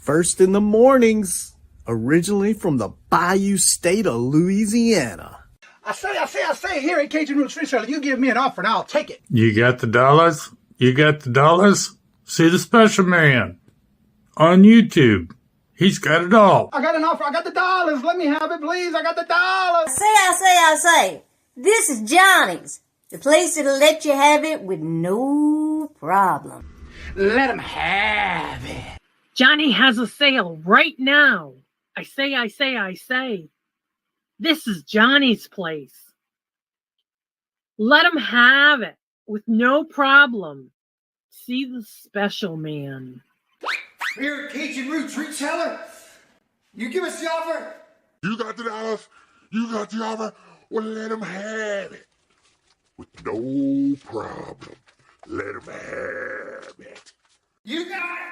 first in the mornings, originally from the Bayou State of Louisiana. I say, here at Cajun Roots Reseller, you give me an offer and I'll take it. You got the dollars? You got the dollars? See the special man on YouTube. He's got it all. I got an offer. I got the dollars. Let me have it, please. I got the dollars. I say. This is Johnny's, the place that'll let you have it with no problem. Let him have it. Johnny has a sale right now. I say. This is Johnny's place. Let him have it with no problem. See the special man. Here at Cajun Roots Reseller, you give us the offer. You got the dollars. You got the offer. Well, let him have it with no problem. Let him have it. You got it.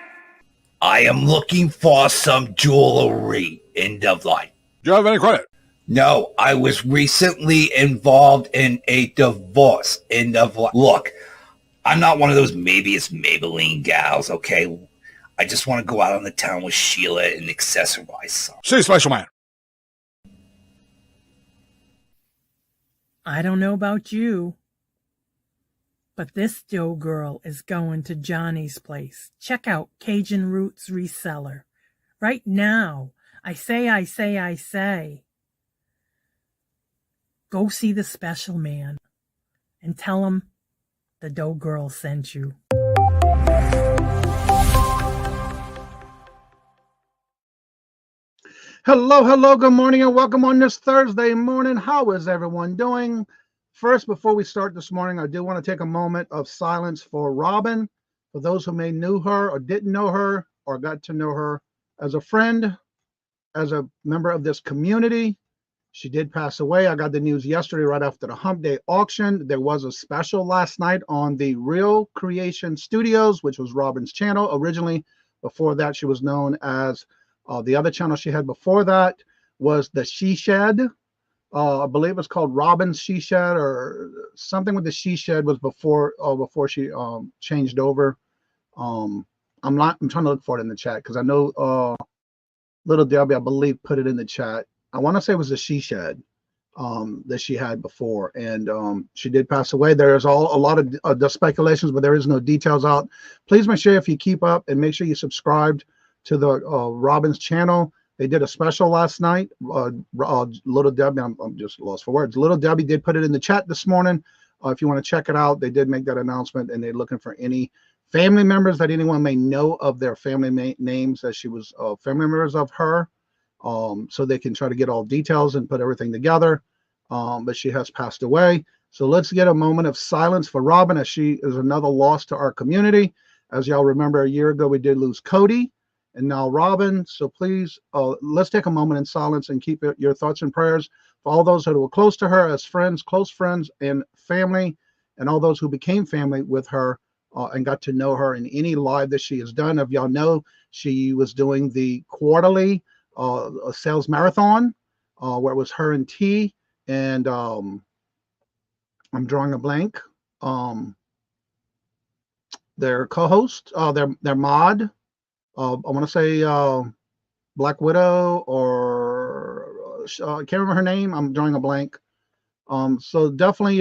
I am looking for some jewelry. End of line. Do you have any credit? No, I was recently involved in a divorce. End of line. Look, I'm not one of those maybe it's Maybelline gals, okay? I just want to go out on the town with Sheila and accessorize some. See, special man. I don't know about you, but this dough girl is going to Johnny's place. Check out Cajun Roots Reseller right now. I say. Go see the special man and tell him the dough girl sent you. Hello, good morning, and welcome on this Thursday morning. How is everyone doing? First, before we start this morning, I do want to take a moment of silence for Robin. For those who may knew her or didn't know her or got to know her as a friend, as a member of this community, she did pass away. I got the news yesterday right after the Hump Day auction. There was a special last night on the Real Creation Studios, which was Robin's channel. Originally, before that, she was known as the other channel she had before that was the She Shed. I believe it's called Robin's She Shed or something with the She Shed was before she changed over. I'm trying to look for it in the chat because I know Little Debbie, I believe, put it in the chat. I want to say it was the She Shed that she had before, and she did pass away. There's a lot of the speculations, but there is no details out. Please make sure if you keep up and make sure you subscribed to the Robin's channel. They did a special last night. Little Debbie, I'm just lost for words. Little Debbie did put it in the chat this morning. If you want to check it out, they did make that announcement, and they're looking for any family members that anyone may know of their family names that she was family members of her, so they can try to get all details and put everything together. But she has passed away. So let's get a moment of silence for Robin, as she is another loss to our community. As y'all remember, a year ago, we did lose Cody. And now Robin, so please, let's take a moment in silence and keep your thoughts and prayers for all those that were close to her as friends, close friends and family, and all those who became family with her and got to know her in any live that she has done. If y'all know, she was doing the quarterly sales marathon where it was her and T, and I'm drawing a blank. Their co-host, their mod. I want to say Black Widow, or I can't remember her name. I'm drawing a blank. So definitely,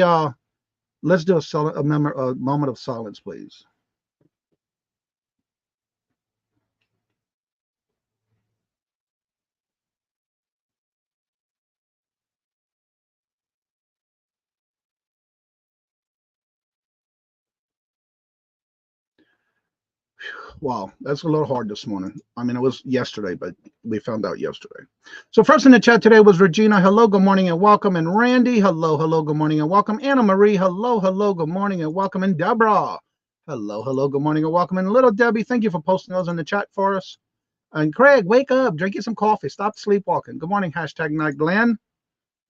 let's do a moment of silence, please. Wow, that's a little hard this morning. I mean, it was yesterday, but we found out yesterday. So first in the chat today was Regina. Hello, good morning and welcome. And Randy, hello, good morning and welcome. Anna Marie, hello, good morning and welcome. And Deborah, hello, good morning and welcome. And Little Debbie, thank you for posting those in the chat for us. And Craig, wake up, drink you some coffee, stop sleepwalking. Good morning, #Night Glenn.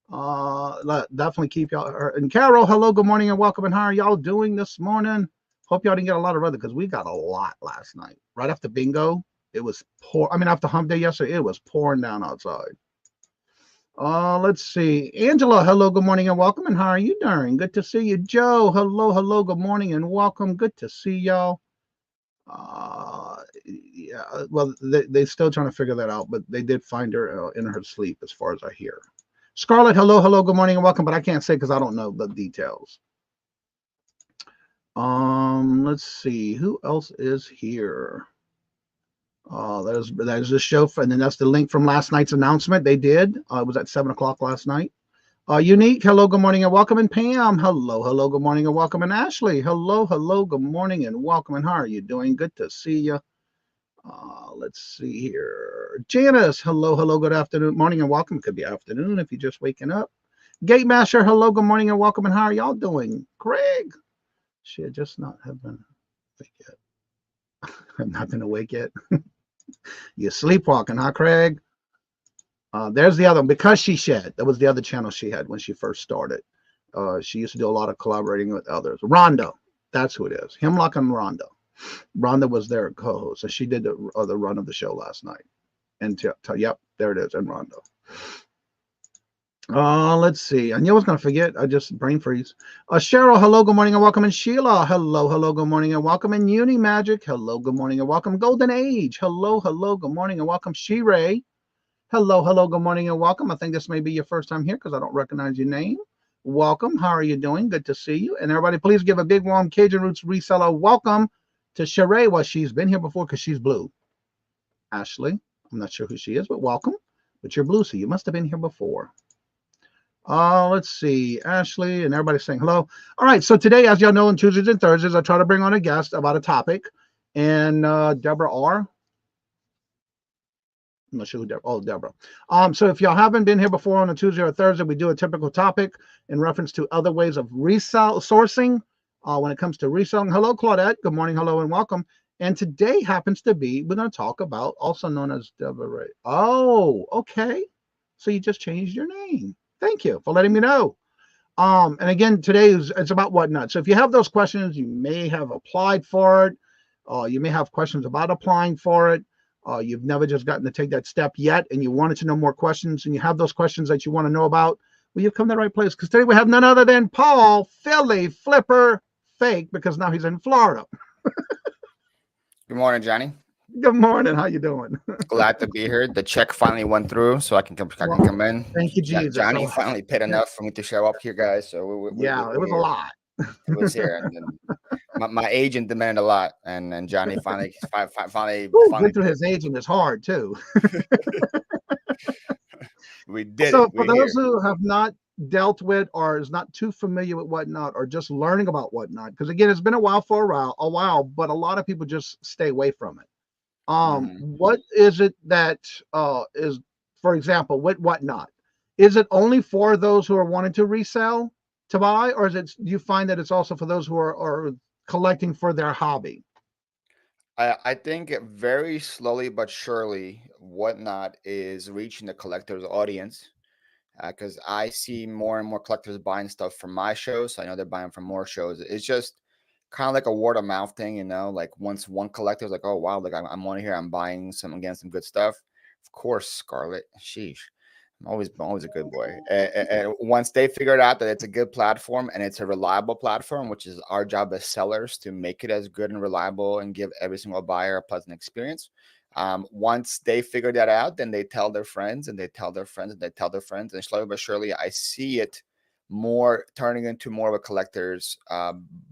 Definitely keep y'all. And Carol, hello, good morning and welcome. And how are y'all doing this morning? Hope y'all didn't get a lot of weather because we got a lot last night. Right after bingo, it was pour. I mean, after Hump Day yesterday, it was pouring down outside. Let's see. Angela, hello, good morning and welcome. And how are you doing? Good to see you. Joe, hello, good morning and welcome. Good to see y'all. yeah, well, they still trying to figure that out, but they did find her in her sleep, as far as I hear. Scarlett, hello, good morning and welcome, but I can't say because I don't know the details. Let's see who else is here. There's the show, and then that's the link from last night's announcement. They did. It was at 7 o'clock last night. Unique, hello, good morning and welcome, and Pam, hello, good morning and welcome, and Ashley, hello, good morning and welcome, and how are you doing? Good to see you. Let's see here. Janice, hello, good afternoon, morning and welcome. Could be afternoon if you're just waking up. Gate Masher, hello, good morning and welcome, and how are y'all doing? Craig, should just not have been awake yet. I've not been awake yet. You're sleepwalking, huh, Craig? There's the other one, Because She Shed. That was the other channel she had when she first started. She used to do a lot of collaborating with others. Rhonda, that's who it is. Hemlock and Rhonda. Rhonda was their co-host, so she did the run of the show last night. And yep, there it is, and Rhonda. Let's see. I knew I was going to forget. I just brain freeze. Cheryl, hello, good morning and welcome. And Sheila, hello, good morning and welcome. And Uni Magic, hello, good morning and welcome. Golden Age, hello, good morning and welcome. She-Ray, hello, good morning and welcome. I think this may be your first time here because I don't recognize your name. Welcome. How are you doing? Good to see you. And everybody, please give a big warm Cajun Roots reseller welcome to Sheree. Well, she's been here before because she's blue. Ashley, I'm not sure who she is, but welcome. But you're blue, so you must have been here before. Let's see, Ashley and everybody saying hello. All right, so today, as y'all know, on Tuesdays and Thursdays, I try to bring on a guest about a topic. And Deborah R. I'm not sure who Deborah. Oh, Deborah. So if y'all haven't been here before on a Tuesday or Thursday, we do a typical topic in reference to other ways of sourcing when it comes to reselling. Hello, Claudette. Good morning, hello, and welcome. And today happens to be, we're going to talk about, also known as Deborah Ray. Oh, okay. So you just changed your name. Thank you for letting me know. And again, today it's about whatnot. So if you have those questions, you may have applied for it. You may have questions about applying for it. You've never just gotten to take that step yet, and you wanted to know more questions, and you have those questions that you want to know about. Well, you've come to the right place, because today we have none other than Paul Philly Flipper Fake, because now he's in Florida. Good morning, Johnny. Good morning. How you doing? Glad to be here. The check finally went through, so I can come in. Thank you, Jesus. Johnny finally paid enough for me to show up here, guys. So it was a lot. It was here, and then my agent demanded a lot, and Johnny finally went through his agent is hard too. We did. So for those who have not dealt with or is not too familiar with Whatnot, or just learning about Whatnot, because again, it's been a while, but a lot of people just stay away from it. What is it that is, for example, with Whatnot? Is it only for those who are wanting to resell to buy, or is it, you find that it's also for those who are collecting for their hobby? I think very slowly but surely, Whatnot is reaching the collector's audience, because I see more and more collectors buying stuff from my shows. So I know they're buying from more shows. It's just kind of like a word of mouth thing, you know. Like once one collector's like, "Oh wow, like I'm on here, I'm buying some good stuff." Of course, Scarlett, sheesh. I'm always a good boy. And once they figured out that it's a good platform and it's a reliable platform, which is our job as sellers to make it as good and reliable and give every single buyer a pleasant experience. Once they figure that out, then they tell their friends and they tell their friends and they tell their friends. And slowly but surely, I see it more turning into more of a collector's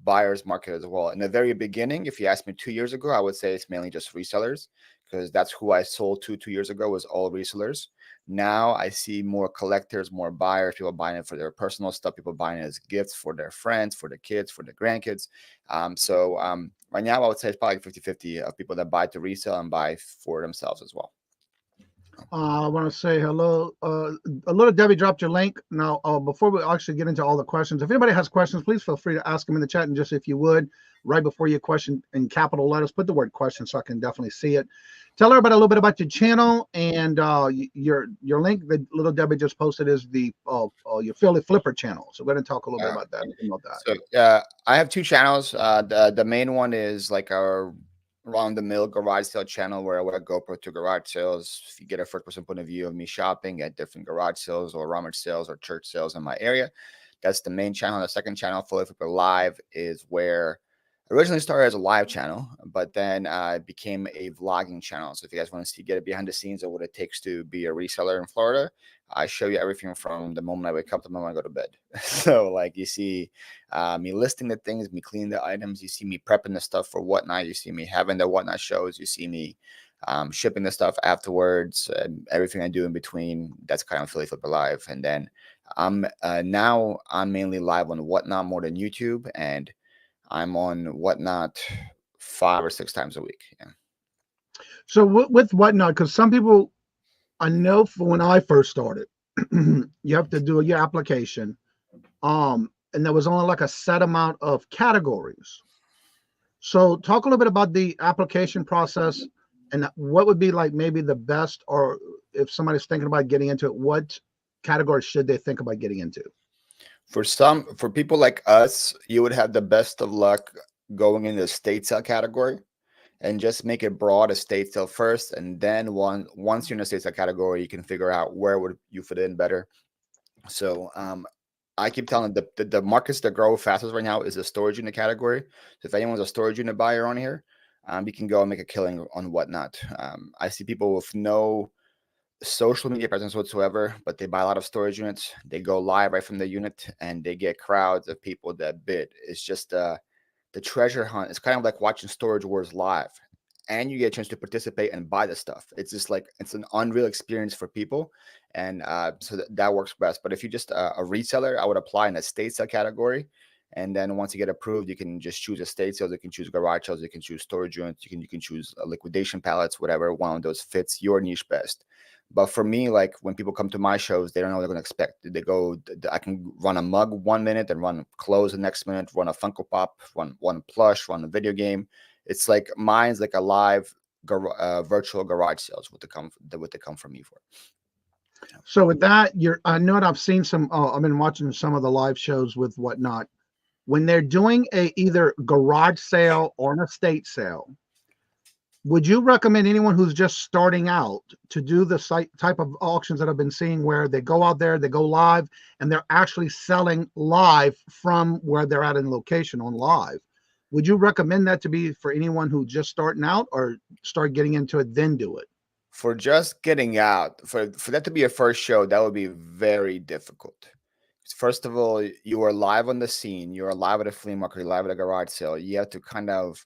buyer's market as well. In the very beginning, if you asked me 2 years ago, I would say it's mainly just resellers, because that's who I sold to 2 years ago, was all resellers. Now I see more collectors, more buyers, people buying it for their personal stuff, people buying it as gifts for their friends, for their kids, for their grandkids. Right now I would say it's probably 50-50 of people that buy to resell and buy for themselves as well. I want to say hello. A little Debbie dropped your link. Now, before we actually get into all the questions, if anybody has questions, please feel free to ask them in the chat. And just, if you would, right before your question in capital letters, put the word question so I can definitely see it. Tell everybody a little bit about your channel and your link that little Debbie just posted is the your Philly Flipper channel. So we're going to talk a little bit about that. So I have two channels. The main one is like our run-of-the-mill garage sale channel, where I would GoPro to garage sales. If you get a first-person point of view of me shopping at different garage sales or rummage sales or church sales in my area, that's the main channel. The second channel, Philly Flipper Live, is where Originally started as a live channel, but then it became a vlogging channel. So if you guys want to see, get behind the scenes of what it takes to be a reseller in Florida, I show you everything from the moment I wake up to the moment I go to bed. So like you see me listing the things, me cleaning the items, you see me prepping the stuff for Whatnot, you see me having the Whatnot shows, you see me shipping the stuff afterwards, and everything I do in between. That's kind of Philly Flipper Live. And then now I'm mainly live on Whatnot more than YouTube, and I'm on Whatnot 5 or 6 times a week. Yeah. So with Whatnot, because some people, I know for when I first started, you have to do your application, and there was only like a set amount of categories. So talk a little bit about the application process and what would be like maybe the best, or if somebody's thinking about getting into it, what category should they think about getting into? For people like us, you would have the best of luck going in the state sale category, and just make it broad, a state sale first, and then once you're in the state sale category, you can figure out where would you fit in better. So I keep telling the markets that grow fastest right now is the storage unit category. So if anyone's a storage unit buyer on here, you can go and make a killing on Whatnot. I see people with no social media presence whatsoever, but they buy a lot of storage units. They go live right from the unit, and they get crowds of people that bid. It's just the treasure hunt. It's kind of like watching Storage Wars live, and you get a chance to participate and buy the stuff. It's just like, it's an unreal experience for people, and so that works best. But if you're just a reseller, I would apply in a state sale category, and then once you get approved, you can just choose a state sales. You can choose garage sales. You can choose storage units. You can choose liquidation pallets, whatever one of those fits your niche best. But for me, like when people come to my shows, they don't know what they're going to expect. They go, I can run a mug 1 minute and run clothes the next minute, run a Funko Pop, run plush, run a video game. It's like mine's like a live virtual garage sales. What they come from me for. So with that, I know that I've seen some. I've been watching some of the live shows with Whatnot. When they're doing a either garage sale or an estate sale, would you recommend anyone who's just starting out to do the type of auctions that I've been seeing, where they go out there, they go live, and they're actually selling live from where they're at in location on live? Would you recommend that to be for anyone who's just starting out, or start getting into it then do it? For just getting out, for that to be a first show, that would be very difficult. First of all, you are live on the scene. You are live at a flea market, you're live at a garage sale. You have to kind of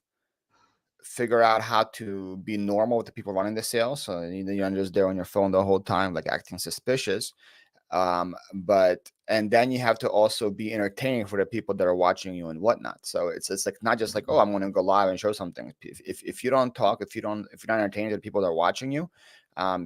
figure out how to be normal with the people running the sale. So you're just there on your phone the whole time, like acting suspicious. And then you have to also be entertaining for the people that are watching you and Whatnot. So it's like not just like, oh, I'm going to go live and show something. If you don't talk, if you're not entertaining the people that are watching you,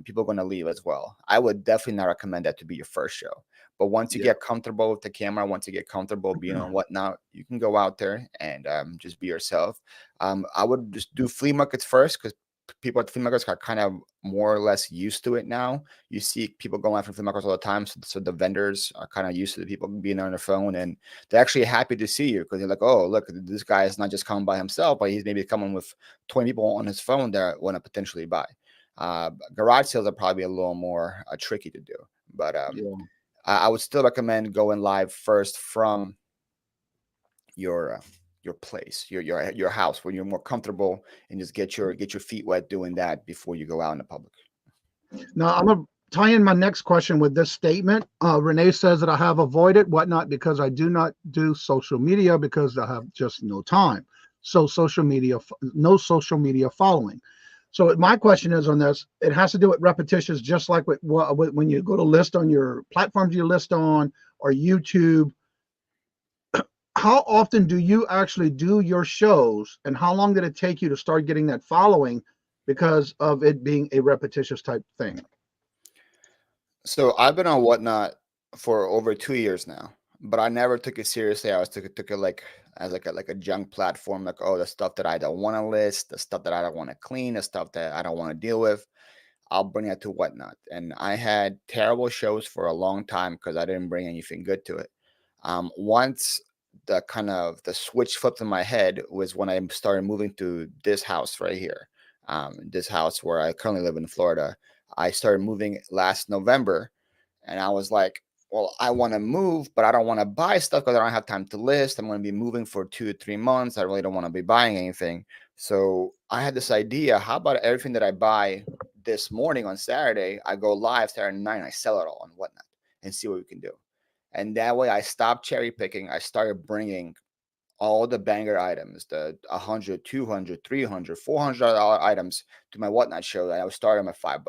people are going to leave as well. I would definitely not recommend that to be your first show. But once you get comfortable with the camera, once you get comfortable being on Whatnot, you can go out there and just be yourself. I would just do flea markets first, because people at flea markets are kind of more or less used to it now. You see people going out from flea markets all the time, so the vendors are kind of used to the people being on their phone, and they're actually happy to see you, because they're like, oh, look, this guy is not just coming by himself, but he's maybe coming with 20 people on his phone that want to potentially buy. Garage sales are probably a little more tricky to do, but I would still recommend going live first from your place, your house, where you're more comfortable, and just get your feet wet doing that before you go out in the public. Now I'm gonna tie in my next question with this statement. Renee says that I have avoided Whatnot because I do not do social media because I have just no time. So no social media following. So my question is on this, it has to do with repetitions, just like with when you go to list on your platforms you list on, or YouTube. How often do you actually do your shows, and how long did it take you to start getting that following because of it being a repetitious type thing? So I've been on Whatnot for over 2 years now, but I never took it seriously. I always took it like as like a junk platform, like, oh, the stuff that I don't want to list, the stuff that I don't want to clean, the stuff that I don't want to deal with, I'll bring that to Whatnot. And I had terrible shows for a long time because I didn't bring anything good to it. Once the switch flipped in my head was when I started moving to this house right here, this house where I currently live in Florida. I started moving last November, and I was like, well, I want to move, but I don't want to buy stuff because I don't have time to list. I'm going to be moving for 2 or 3 months. I really don't want to be buying anything. So I had this idea. How about everything that I buy this morning on Saturday, I go live Saturday night, I sell it all and whatnot and see what we can do. And that way I stopped cherry picking. I started bringing all the banger items, the 100, 200, 300, $400 items to my whatnot show. And I would start them at $5,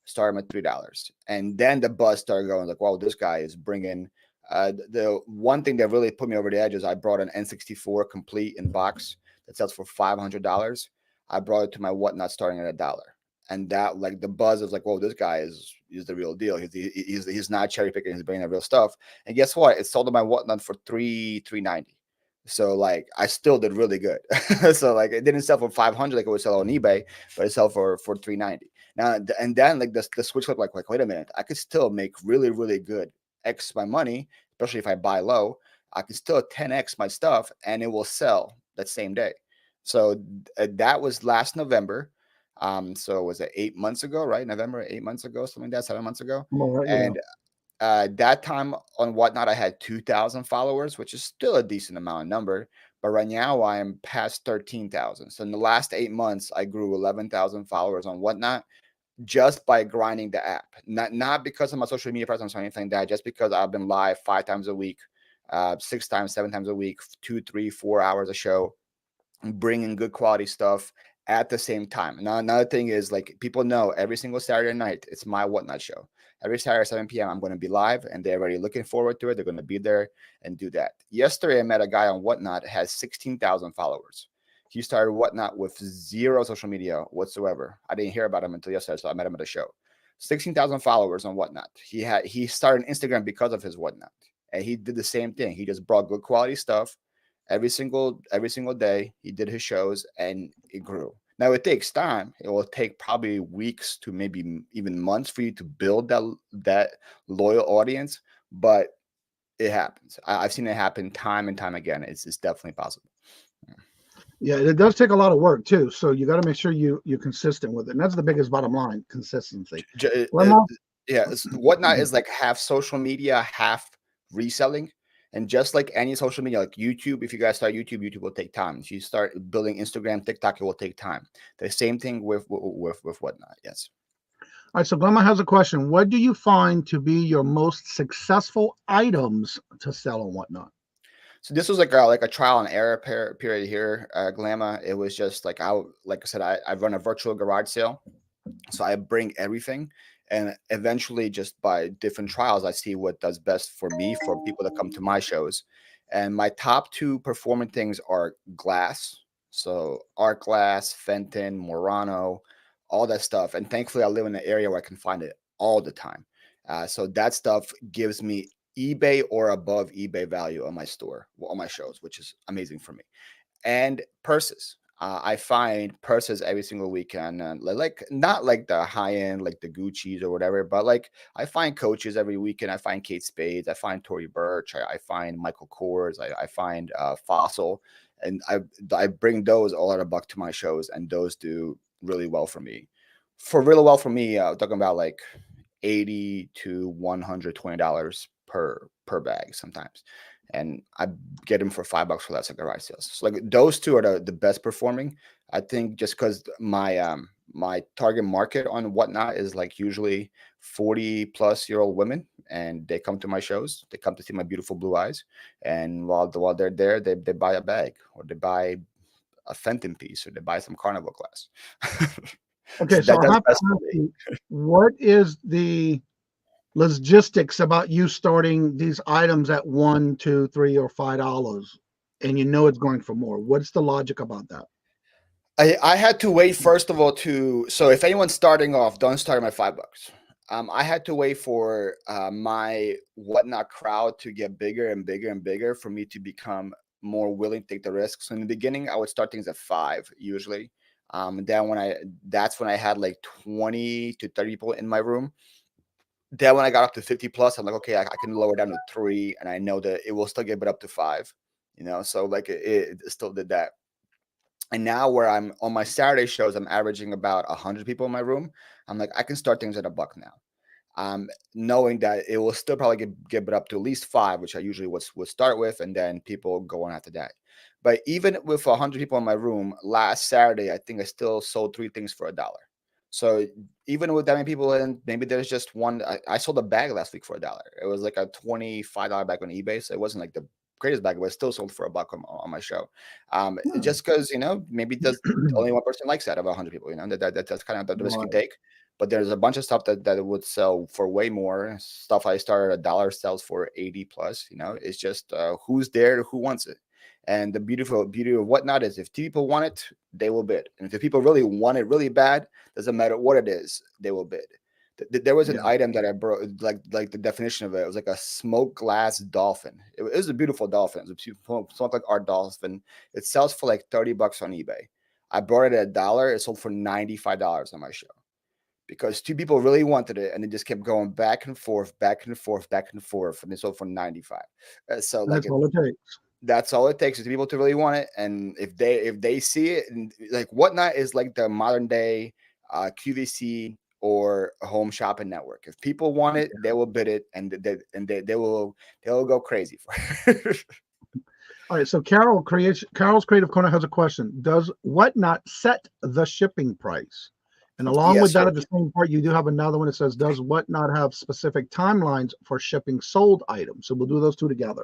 start them at $3. And then the buzz started going like, wow, this guy is bringing, the one thing that really put me over the edge is I brought an N64 complete in box that sells for $500. I brought it to my whatnot starting at $1. And that, like, the buzz was like, whoa, this guy is the real deal. He's not cherry picking, he's bringing the real stuff. And guess what? It sold on my whatnot for $390. So like I still did really good. So like it didn't sell for 500 like it would sell on eBay, but it sold for 390. Now and then like the switch looked like wait a minute, I could still make really, really good X my money, especially if I buy low. I can still 10x my stuff and it will sell that same day. So that was last November. So was it 8 months ago, right? November, 8 months ago, something like that, 7 months ago. Well, yeah. And that time on whatnot, I had 2,000 followers, which is still a decent amount of number. But right now I am past 13,000. So in the last 8 months, I grew 11,000 followers on whatnot just by grinding the app. Not because of my social media presence or anything like that, just because I've been live 5 times a week, 6 times, 7 times a week, 2, 3, 4 hours a show, bringing good quality stuff at the same time. Now, another thing is like people know every single Saturday night, it's my whatnot show. Every Saturday, 7 p.m., I'm going to be live and they're already looking forward to it. They're going to be there and do that. Yesterday, I met a guy on whatnot, has 16,000 followers. He started whatnot with 0 social media whatsoever. I didn't hear about him until yesterday, so I met him at a show. 16,000 followers on whatnot. He started Instagram because of his whatnot. And he did the same thing. He just brought good quality stuff every single day. He did his shows and it grew. Now it takes time. It will take probably weeks to maybe even months for you to build that loyal audience, but it happens. I've seen it happen time and time again. It's definitely possible. Yeah, it does take a lot of work too. So you got to make sure you're consistent with it. And that's the biggest bottom line, consistency. Yeah, whatnot is like half social media, half reselling. And just like any social media, like YouTube, if you guys start YouTube, YouTube will take time. If you start building Instagram, TikTok, it will take time. The same thing with whatnot. Yes. All right. So Glenma has a question. What do you find to be your most successful items to sell on whatnot? So this was like a trial and error period here, Glamma. It was just like I said, I run a virtual garage sale, so I bring everything. And eventually, just by different trials, I see what does best for me, for people that come to my shows. And my top 2 performing things are glass. So art glass, Fenton, Murano, all that stuff. And thankfully, I live in an area where I can find it all the time. So that stuff gives me eBay or above eBay value on my store, on my shows, which is amazing for me. And purses. I find purses every single weekend, like not like the high end, like the Gucci's or whatever, but like I find Coaches every weekend. I find Kate Spades. I find Tory Burch. I find Michael Kors. I find Fossil, and I bring those all at $1 to my shows, and those do really well for me. Talking about like $80 to $120 per bag sometimes. And I get them for $5 for less at garage sales. So like those 2 are the best performing. I think just because my my target market on whatnot is like usually 40-plus-year-old women, and they come to my shows. They come to see my beautiful blue eyes, and while they're there, they buy a bag, or they buy a Fenton piece, or they buy some Carnival glass. Okay, so I have to ask you, what is the logistics about you starting these items at $1, $2, $3, or $5, and you know it's going for more? What's the logic about that? I had to wait, first of all, so if anyone's starting off, don't start at my $5. I had to wait for my whatnot crowd to get bigger and bigger and bigger for me to become more willing to take the risk. So in the beginning, I would start things at 5 usually. Then that's when I had like 20 to 30 people in my room. Then when I got up to 50 plus, I'm like, okay, I can lower down to 3, and I know that it will still get it up to 5, so like it still did that. And now where I'm on my Saturday shows, I'm averaging about 100 people in my room. I'm like, I can start things at $1 now. knowing that it will still probably get up to at least 5, which I usually would start with, and then people go on after that. But even with 100 people in my room, last Saturday, I think I still sold 3 things for $1. So even with that many people in, maybe there's just one. I sold a bag last week for $1. It was like a $25 bag on eBay, so it wasn't like the greatest bag, but it still sold for $1 on my show. Just because, maybe there's only one person likes that of 100 people. That's kind of the risk you take. But there's a bunch of stuff that would sell for way more. Stuff I started at $1 sells for 80 plus. It's just who's there, who wants it. And the beauty of Whatnot is if people want it, they will bid. And if people really want it really bad, doesn't matter what it is, they will bid. There was an item that I brought, like the definition of it was like a smoke glass dolphin. It was a beautiful dolphin. It smoked like our dolphin. It sells for like $30 on eBay. I brought it at $1. It sold for $95 on my show, because 2 people really wanted it, and it just kept going back and forth, back and forth, back and forth, and it sold for $95. So that's all it takes. That's all it takes is people to really want it, and if they see it, and like Whatnot is like the modern day QVC or a home shopping network. If people want it, they will bid it, and they'll go crazy for it. All right, so Carol's Creative Corner has a question. Does Whatnot set the shipping price? And along with that, at the same part, you do have another one that says, does Whatnot have specific timelines for shipping sold items? So we'll do those 2 together.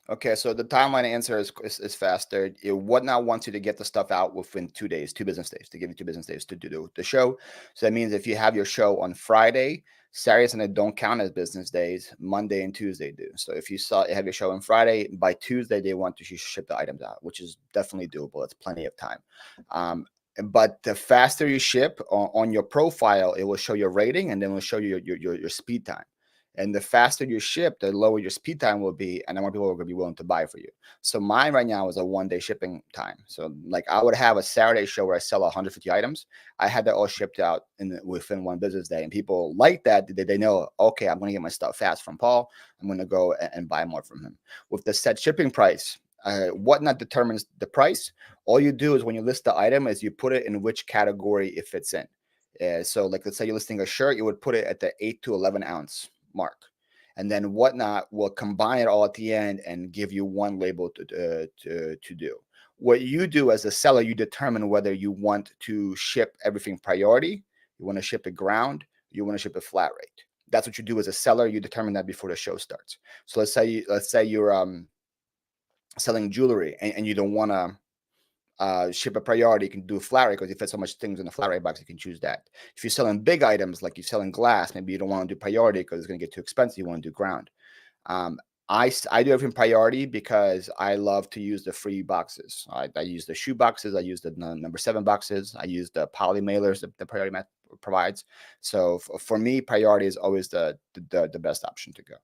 Okay, so the timeline answer is faster. Whatnot wants you to get the stuff out within 2 days, 2 business days, to give you 2 business days to do the show. So that means if you have your show on Friday, Saturday, Sunday don't count as business days. Monday and Tuesday do. So if you have your show on Friday, by Tuesday they want to ship the items out, which is definitely doable. It's plenty of time. But the faster you ship on your profile, it will show your rating, and then it will show you your speed time. And the faster you ship, the lower your speed time will be, and the more people are going to be willing to buy for you. So mine right now is a 1-day shipping time. So like I would have a Saturday show where I sell 150 items. I had that all shipped out within 1 business day, and people like that. They know, okay, I'm going to get my stuff fast from Paul. I'm going to go and buy more from him. With the set shipping price, Whatnot determines the price. All you do is when you list the item is you put it in which category it fits in. So like, let's say you're listing a shirt, you would put it at the 8 to 11 ounce mark, and then Whatnot will combine it all at the end and give you one label to do. What you do as a seller, you determine whether you want to ship everything priority, you want to ship it ground, you want to ship it flat rate. That's what you do as a seller. You determine that before the show starts. So let's say you're selling jewelry and you don't want to ship a priority, you can do a flat rate because you fit so much things in the flat rate box, you can choose that. If you're selling big items, like you're selling glass, maybe you don't want to do priority because it's going to get too expensive. You want to do ground. I do everything priority because I love to use the free boxes. I use the shoe boxes. I use the number 7 boxes. I use the poly mailers that the priority map provides. So for me, priority is always the best option to go.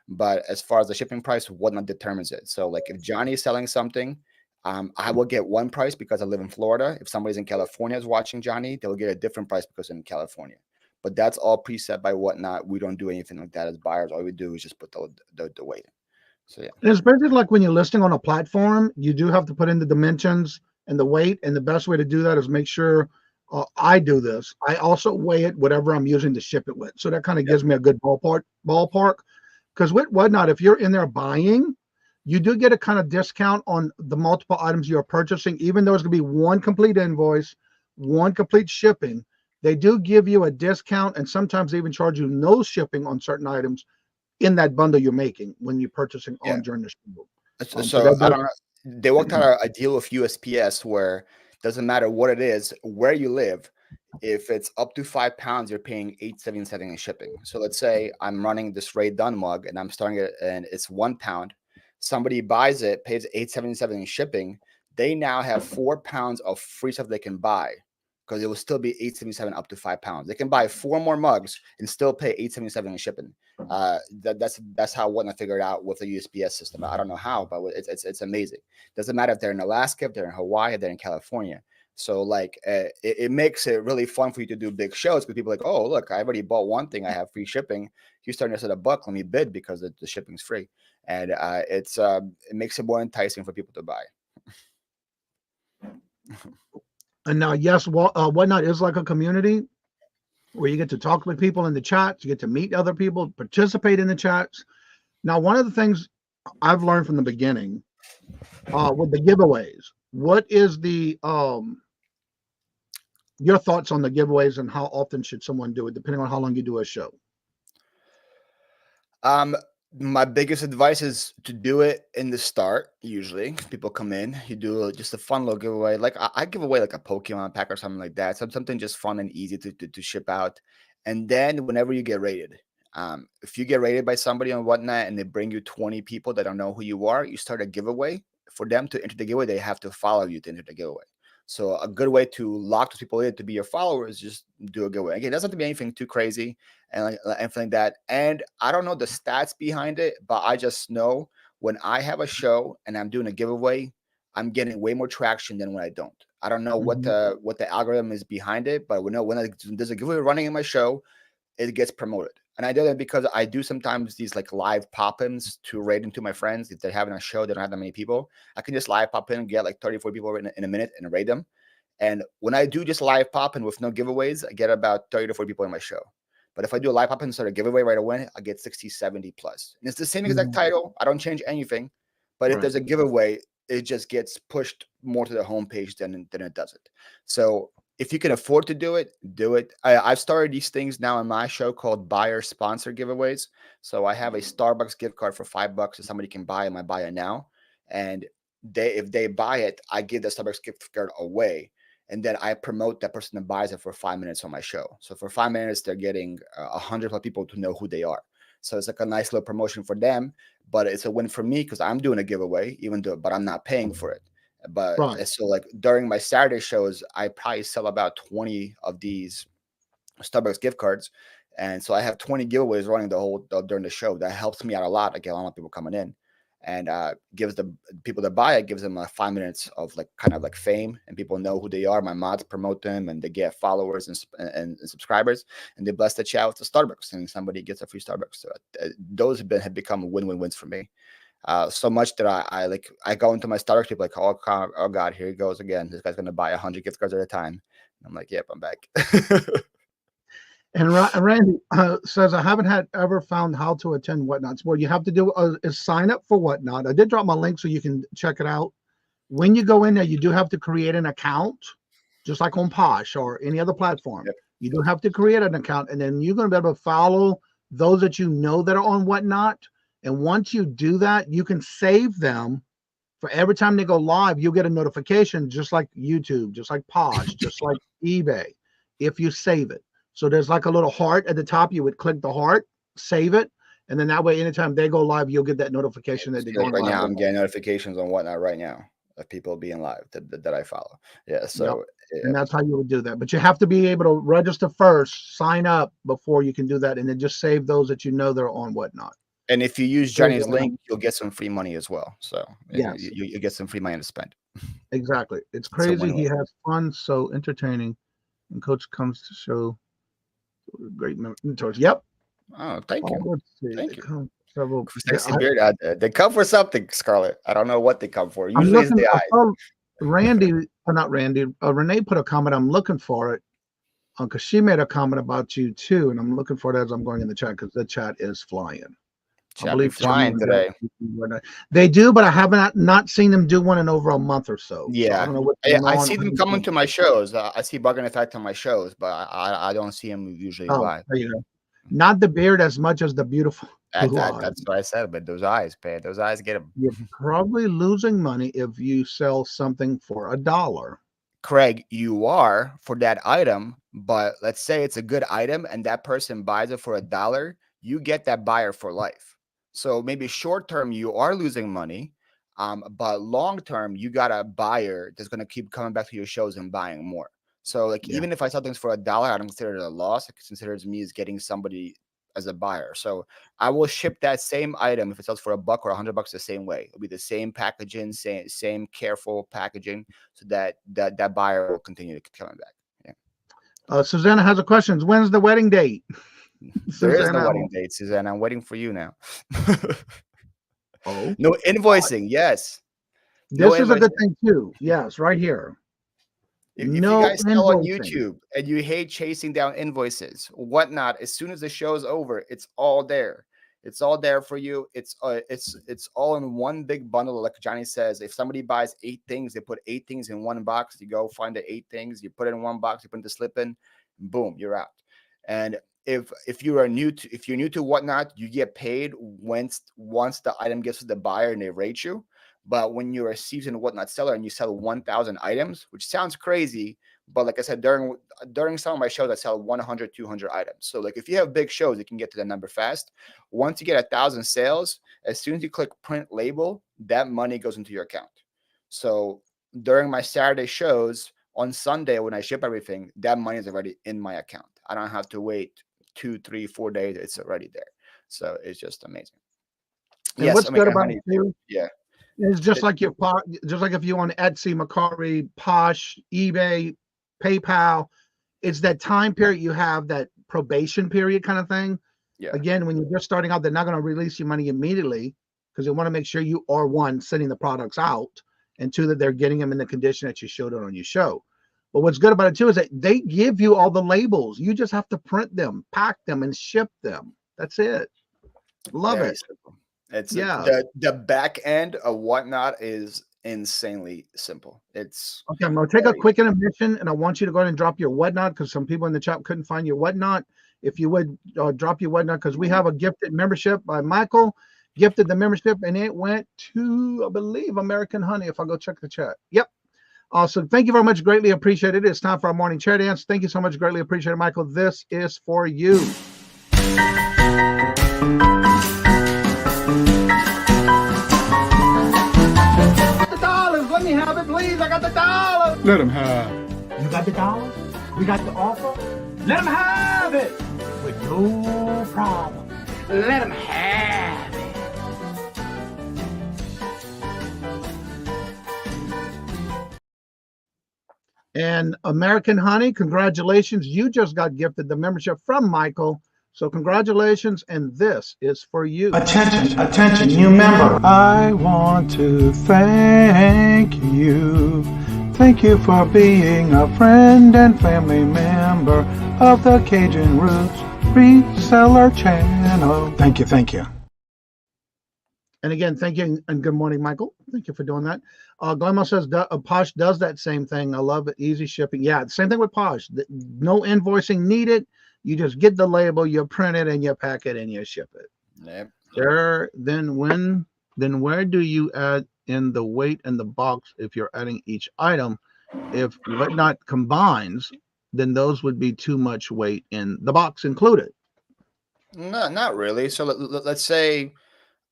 But as far as the shipping price, Whatnot determines it. So like if Johnny is selling something, I will get one price because I live in Florida. If somebody's in California is watching Johnny, they'll get a different price because I'm in California. But that's all preset by Whatnot. We don't do anything like that as buyers. All we do is just put the weight in. So yeah. And it's basically like when you're listing on a platform, you do have to put in the dimensions and the weight. And the best way to do that is make sure I do this. I also weigh it, whatever I'm using to ship it with. So that kind of gives me a good ballpark. Because with Whatnot, if you're in there buying, you do get a kind of discount on the multiple items you're purchasing, even though it's going to be one complete invoice, one complete shipping. They do give you a discount, and sometimes they even charge you no shipping on certain items in that bundle you're making when you're purchasing on during the show. So I don't know. They worked out a deal with USPS where it doesn't matter what it is, where you live. If it's up to 5 pounds, you're paying $8.77 in shipping. So let's say I'm running this Ray Dunn mug and I'm starting it, and it's 1 pound. Somebody buys it, pays $8.77 in shipping. They now have 4 pounds of free stuff they can buy because it will still be $8.77 up to 5 pounds. They can buy 4 more mugs and still pay $8.77 in shipping. That's how Whatnot figured out with the USPS system. I don't know how, but it's amazing. Doesn't matter if they're in Alaska, if they're in Hawaii, if they're in California. So like it makes it really fun for you to do big shows because people are like, oh look, I already bought one thing, I have free shipping. You're starting us at $1, let me bid because the shipping's free, and it makes it more enticing for people to buy. And now, yes, Whatnot is like a community. where you get to talk with people in the chats, you get to meet other people, participate in the chats. Now, one of the things I've learned from the beginning with the giveaways, what is the your thoughts on the giveaways and how often should someone do it, depending on how long you do a show? My biggest advice is to do it in the start. Usually people come in, you do just a fun little giveaway. Like I give away like a Pokemon pack or something like that. Something just fun and easy to ship out. And then whenever you get rated, if you get rated by somebody and whatnot, and they bring you 20 people that don't know who you are, you start a giveaway. For them to enter the giveaway, they have to follow you to enter the giveaway. So a good way to lock those people in to be your followers, just do a giveaway. Again, it doesn't have to be anything too crazy and anything like that. And I don't know the stats behind it, but I just know when I have a show and I'm doing a giveaway, I'm getting way more traction than when I don't. I don't know what the algorithm is behind it, but we know when there's a giveaway running in my show, it gets promoted. And I do that because I do sometimes these like live pop-ins to rate into my friends. If they're having a show, they don't have that many people. I can just live pop in and get like 34 people in a minute and rate them. And when I do just live pop-in with no giveaways, I get about 30 to 40 people in my show. But if I do a live pop-in and start a giveaway right away, I get 60, 70 plus. And it's the same exact title. I don't change anything. But if there's a giveaway, it just gets pushed more to the homepage than it doesn't. So if you can afford to do it, do it. I've started these things now in my show called buyer sponsor giveaways. So I have a Starbucks gift card for $5 that somebody can buy in my buy it now. And if they buy it, I give the Starbucks gift card away. And then I promote that person that buys it for 5 minutes on my show. So for 5 minutes, they're getting 100 plus people to know who they are. So it's like a nice little promotion for them, but it's a win for me because I'm doing a giveaway, but I'm not paying for it. But so like during my Saturday shows, I probably sell about 20 of these Starbucks gift cards. And so I have 20 giveaways running during the show. That helps me out a lot. I get a lot of people coming in, and gives the people that buy it, gives them 5 minutes of like kind of like fame, and people know who they are. My mods promote them, and they get followers and subscribers, and they bless the chat with the Starbucks, and somebody gets a free Starbucks. So those have become win-win-wins for me. So much that I go into my Starbucks, people like, oh God, here he goes again. This guy's going to buy 100 gift cards at a time. I'm like, yep, I'm back. And Randy says, I haven't ever found how to attend Whatnots. What you have to do is sign up for Whatnot. I did drop my link so you can check it out. When you go in there, you do have to create an account, just like on Posh or any other platform. Yep. You do have to create an account, and then you're going to be able to follow those that you know that are on Whatnot. And once you do that, you can save them for every time they go live. You'll get a notification, just like YouTube, just like Posh, just like eBay, if you save it. So there's like a little heart at the top. You would click the heart, save it, and then that way, anytime they go live, you'll get that notification that they're going live. Right now, I'm getting notifications on Whatnot right now of people being live that I follow. Yeah, so and that's how you would do that. But you have to be able to register first, sign up before you can do that, and then just save those that you know they're on Whatnot. And if you use Johnny's link, you'll get some free money as well. So you get some free money to spend. Exactly. It's crazy. He has fun, so entertaining. And Coach comes to show great mentors. Yep. Oh, thank you. Let's see. Thank you. Several, beard out there. They come for something, Scarlett. I don't know what they come for. Usually it's the eyes. Renee put a comment. I'm looking for it because she made a comment about you too, and I'm looking for it as I'm going in the chat because the chat is flying. I believe flying today. They do, but I have not seen them do one in over a month or so. Yeah, so I don't know what I see them coming to my shows. I see Bug and Effect on my shows, but I don't see them usually live. There you go. Not the beard as much as the beautiful. That's what I said. But those eyes, man, those eyes get them. You're probably losing money if you sell something for $1. Craig, you are for that item, but let's say it's a good item and that person buys it for $1. You get that buyer for life. So maybe short term you are losing money, but long term you got a buyer that's going to keep coming back to your shows and buying more. So like even if I sell things for $1, I don't consider it a loss. I consider it me as getting somebody as a buyer. So I will ship that same item if it sells for $1 or $100 the same way. It'll be the same packaging, same careful packaging, so that buyer will continue to keep coming back. Yeah. Susanna has a question. When's the wedding date? There is no wedding date, Susanna. I'm waiting for you now. No invoicing. Yes. This is a good thing too. Yes, right here. If you No guys sell on invoicing. YouTube and you hate chasing down invoices, whatnot, as soon as the show is over, it's all there. It's all there for you. It's all in one big bundle. Like Johnny says, if somebody buys 8 things, they put 8 things in one box. You go find the 8 things, you put it in one box, you put the slip in, boom, you're out. And if you're new to whatnot, you get paid once the item gets to the buyer and they rate you. But when you're a seasoned whatnot seller and you sell 1,000 items, which sounds crazy, but like I said, during some of my shows, I sell 100, 200 items. So like if you have big shows, you can get to the number fast. Once you get 1,000 sales, as soon as you click print label, that money goes into your account. So during my Saturday shows on Sunday, when I ship everything, that money is already in my account. I don't have to wait 2, 3, 4 days. It's already there. So it's just amazing. And what's good about it too? Yeah. It's just like if you on Etsy, Mercari, Posh, eBay, PayPal, it's that time period you have, that probation period kind of thing. Yeah. Again, when you're just starting out, they're not going to release your money immediately because they want to make sure you are, one, sending the products out, and two, that they're getting them in the condition that you showed it on your show. But what's good about it too is that they give you all the labels. You just have to print them, pack them, and ship them. That's it. Love Very it. simple. It's the back end of whatnot is insanely simple. It's okay. I'm going to take a quick intermission, and I want you to go ahead and drop your whatnot because some people in the chat couldn't find your whatnot. If you would drop your whatnot, because we have a gifted membership by Michael, gifted the membership, and it went to, I believe, American Honey. If I go check the chat. Yep. Awesome. Thank you very much. Greatly appreciated. It's time for our morning chair dance. Thank you so much. Greatly appreciated, Michael. This is for you. Let me have it, please. I got the $. Let him have. You got the $? We got the offer? Let them have it with no problem. Let them have it. And American Honey, congratulations. You just got gifted the membership from Michael. So congratulations, and this is for you. Attention, new member. I want to thank you. Thank you for being a friend and family member of the Cajun Roots Reseller channel. Thank you. And again, thank you, and good morning, Michael. Thank you for doing that. Glenmo says Posh does that same thing. I love it. Easy shipping. Yeah, same thing with Posh. No invoicing needed. You just get the label, you print it, and you pack it, and you ship it. Yep. There. Then where do you add in the weight in the box if you're adding each item? If whatnot combines, then those would be too much weight in the box included. No, not really. So let's say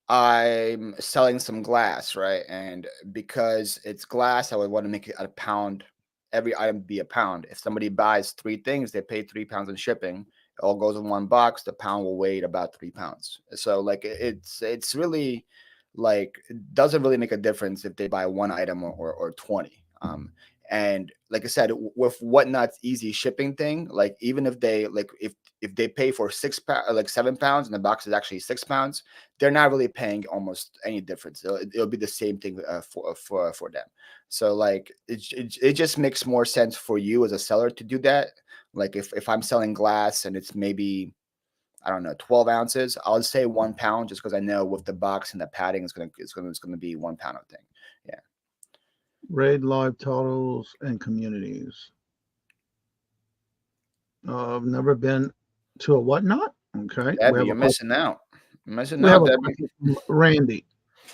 I'm selling some glass, right? And because it's glass, I would want to make it a pound. Every item be a pound. If somebody buys 3 things, they pay 3 pounds in shipping. It all goes in one box. The pound will weigh about 3 pounds. So like it's really like, it doesn't really make a difference if they buy 1 item or 20. And like I said, with whatnot's easy shipping thing, like even if they if they pay for 7 pounds and the box is actually 6 pounds, they're not really paying almost any difference. It'll be the same thing for them. So like it just makes more sense for you as a seller to do that. Like if I'm selling glass and it's maybe, I don't know, 12 ounces, I'll say 1 pound just because I know with the box and the padding it's gonna be 1 pound of thing. Yeah. Raid live totals and communities. I've never been to a whatnot. Okay. Debbie, you're missing out. Debbie. Randy.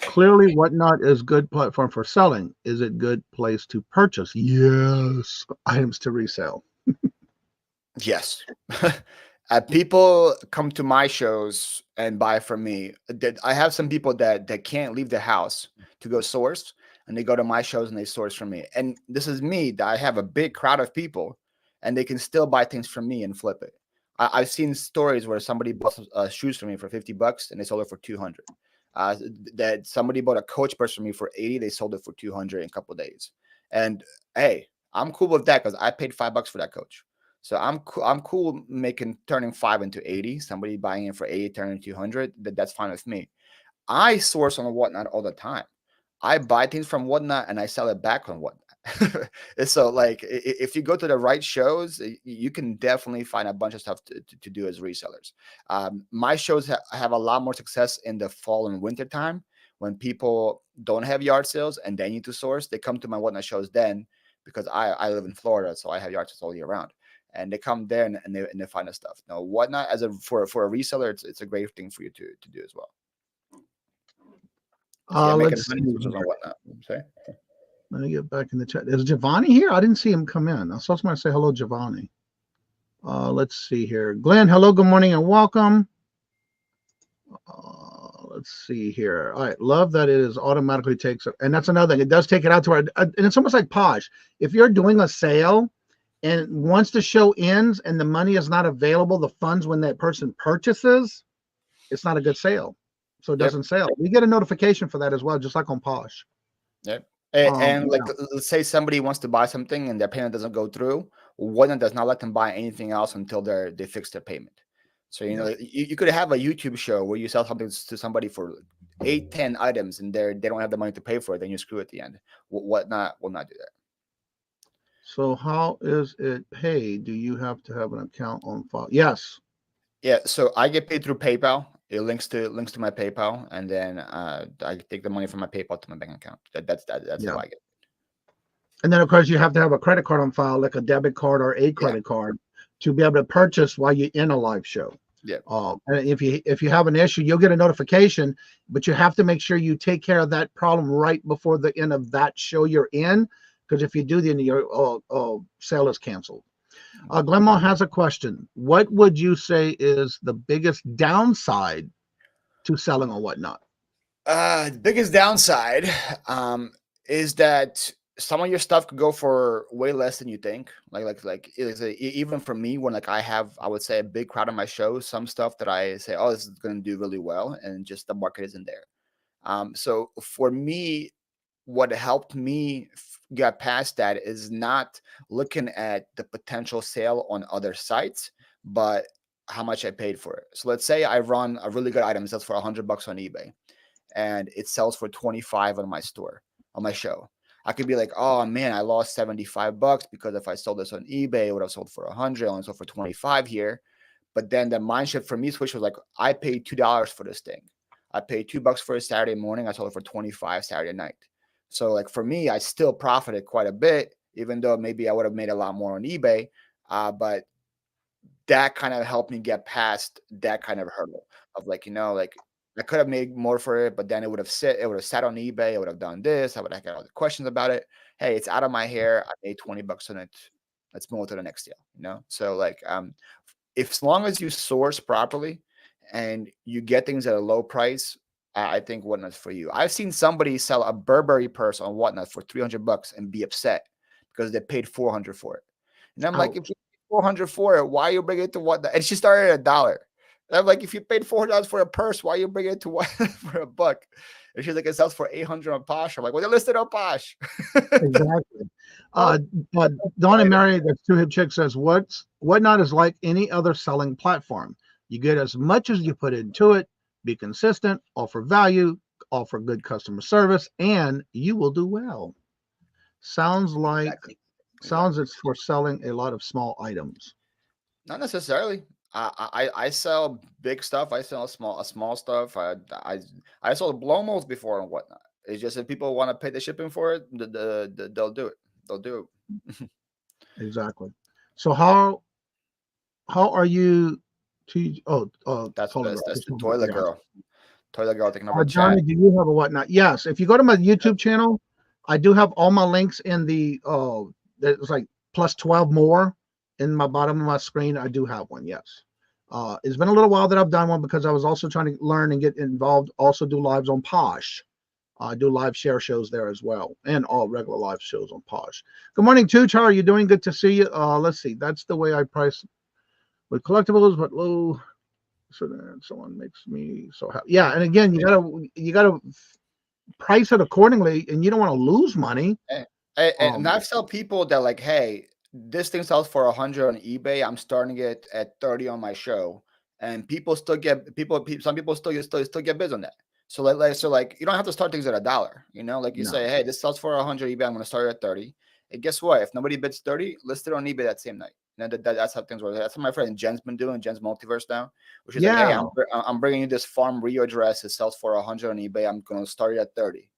Clearly, whatnot is good platform for selling. Is it good place to purchase? Yes. Items to resell. Yes. People come to my shows and buy from me. I have some people that can't leave the house to go source, and they go to my shows and they source from me. And this is me, that I have a big crowd of people, and they can still buy things from me and flip it. I've seen stories where somebody bought shoes from me for $50 and they sold it for $200. That somebody bought a Coach purse from me for $80, they sold it for $200 in a couple of days. And hey, I'm cool with that because I paid $5 for that Coach. So I'm cool turning 5 into 80. Somebody buying it for 80, turning 200. That's fine with me. I source on Whatnot all the time. I buy things from Whatnot and I sell it back on Whatnot. So like if you go to the right shows, you can definitely find a bunch of stuff to do as resellers. My shows have a lot more success in the fall and winter time when people don't have yard sales and they need to source. They come to my Whatnot shows then, because I live in Florida, so I have yard sales all year round. And they come there and they find us stuff. Now, Whatnot for a reseller, it's a great thing for you to do as well. Let's see. On Whatnot. Sorry? Let me get back in the chat. Is Giovanni here? I didn't see him come in. I saw somebody say hello, Giovanni. Let's see here. Glenn, hello, good morning, and welcome. Let's see here. All right, love that it is automatically takes, and that's another thing. It does take it out to our, and it's almost like Posh. If you're doing a sale, and once the show ends and the money is not available, the funds when that person purchases, it's not a good sale. So it doesn't sell. We get a notification for that as well, just like on Posh. Yep. And like, let's say somebody wants to buy something and their payment doesn't go through. Whatnot does not let them buy anything else until they fix their payment. So, you know, you could have a YouTube show where you sell something to somebody for 8, 10 items and they don't have the money to pay for it. Then you screw at the end. Whatnot will not do that. So how is it paid? Do you have to have an account on file? Yes. Yeah. So I get paid through PayPal. It links to my PayPal, and then I take the money from my PayPal to my bank account. That's how I get it. And then of course you have to have a credit card on file, like a debit card or a credit card, to be able to purchase while you're in a live show. Yeah. And if you have an issue, you'll get a notification, but you have to make sure you take care of that problem right before the end of that show you're in, because if you do, then your sale is canceled. Glenmore has a question. What would you say is the biggest downside to selling or Whatnot? The biggest downside is that some of your stuff could go for way less than you think. Even for me, when I would say a big crowd on my show, some stuff that I say, oh, this is going to do really well, and just the market isn't there. So for me, what helped me get past that is not looking at the potential sale on other sites, but how much I paid for it. So let's say I run a really good item, it sells for $100 on eBay, and it sells for 25 on my store, on my show. I could be like, oh man, I lost $75 because if I sold this on eBay, it would have sold for 100, only sold for 25 here. But then the mind shift for me switch was like, I paid $2 for this thing. I paid $2 for it Saturday morning. I sold it for 25 Saturday night. So like for me, I still profited quite a bit, even though maybe I would have made a lot more on eBay. But that kind of helped me get past that kind of hurdle of like, you know, like I could have made more for it, but then it would have sat on eBay. I would have done this. I would have got all the questions about it. Hey, it's out of my hair. I made $20 on it. Let's move on to the next deal, you know? So like, as long as you source properly and you get things at a low price, I think Whatnot's for you. I've seen somebody sell a Burberry purse on Whatnot for $300 and be upset because they paid $400 for it. And I'm like, if you paid $400 for it, why are you bringing it to Whatnot? And she started at $1. And I'm like, if you paid $400 for a purse, why are you bringing it to Whatnot for $1? And she's like, it sells for $800 on Posh. I'm like, well, they're listed on Posh. Exactly. Dawn and Mary, that's Two Hip Chick, says, Whatnot is like any other selling platform. You get as much as you put into it. Be consistent, offer value, offer good customer service, and you will do well. Sounds it's for selling a lot of small items. Not necessarily. I sell big stuff. I sell small stuff. I sold blow molds before and Whatnot. It's just if people want to pay the shipping for it, they'll do it. They'll do it. Exactly. So how are you? That's the toilet girl. Toilet girl taking over. Johnny, do you have a Whatnot? Yes. If you go to my YouTube channel, I do have all my links in the there's like plus 12 more in my bottom of my screen. I do have one. Yes. It's been a little while that I've done one because I was also trying to learn and get involved. Also do lives on Posh. I do live share shows there as well, and all regular live shows on Posh. Good morning, Tooch. How are you doing? Good to see you. Let's see. That's the way I price with collectibles, but low. So then someone makes me so happy. Yeah, and again, you gotta price it accordingly, and you don't want to lose money. And I've tell people that like, hey, this thing sells for 100 on eBay. I'm starting it at 30 on my show, and people still get some people still get bids on that. So like you don't have to start things at $1. You know, like you say, hey, this sells for 100 eBay. I'm going to start at 30. And guess what? If nobody bids 30, list it on eBay that same night. And that's how things work. That's what my friend Jen's been doing. Jen's Multiverse now, which is like, hey, I'm bringing you this farm Rio dress. It sells for 100 on eBay. I'm going to start it at 30.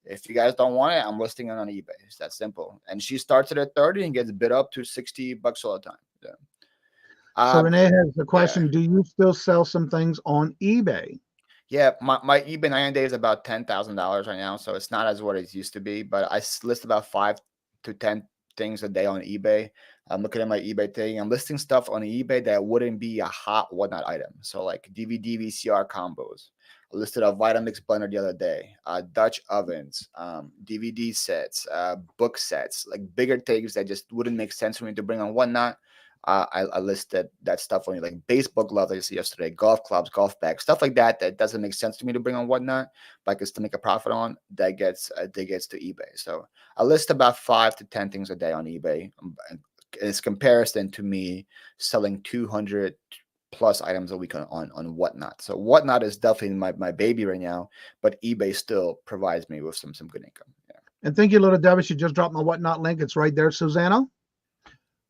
If you guys don't want it, I'm listing it on eBay. It's that simple. And she starts it at 30 and gets bid up to $60 all the time. Yeah. So Renee has a question. Yeah. Do you still sell some things on eBay? Yeah, my eBay 90 days is about $10,000 right now. So it's not as what it used to be, but I list about 5 to 10 things a day on eBay. I'm looking at my eBay thing. I'm listing stuff on eBay that wouldn't be a hot whatnot item. So like DVD VCR combos. I listed a Vitamix blender the other day, Dutch ovens, DVD sets, book sets, like bigger things that just wouldn't make sense for me to bring on whatnot. I listed that stuff on like baseball gloves I see yesterday, golf clubs, golf bags, stuff like that that doesn't make sense to me to bring on whatnot, but I can still make a profit on. That gets to eBay. So I list about 5 to 10 things a day on eBay. It's comparison to me selling 200 plus items a week on whatnot. So whatnot is definitely my baby right now, but eBay still provides me with some good income. Yeah. And thank you, Little Debbie. She just dropped my whatnot link. It's right there, Susanna.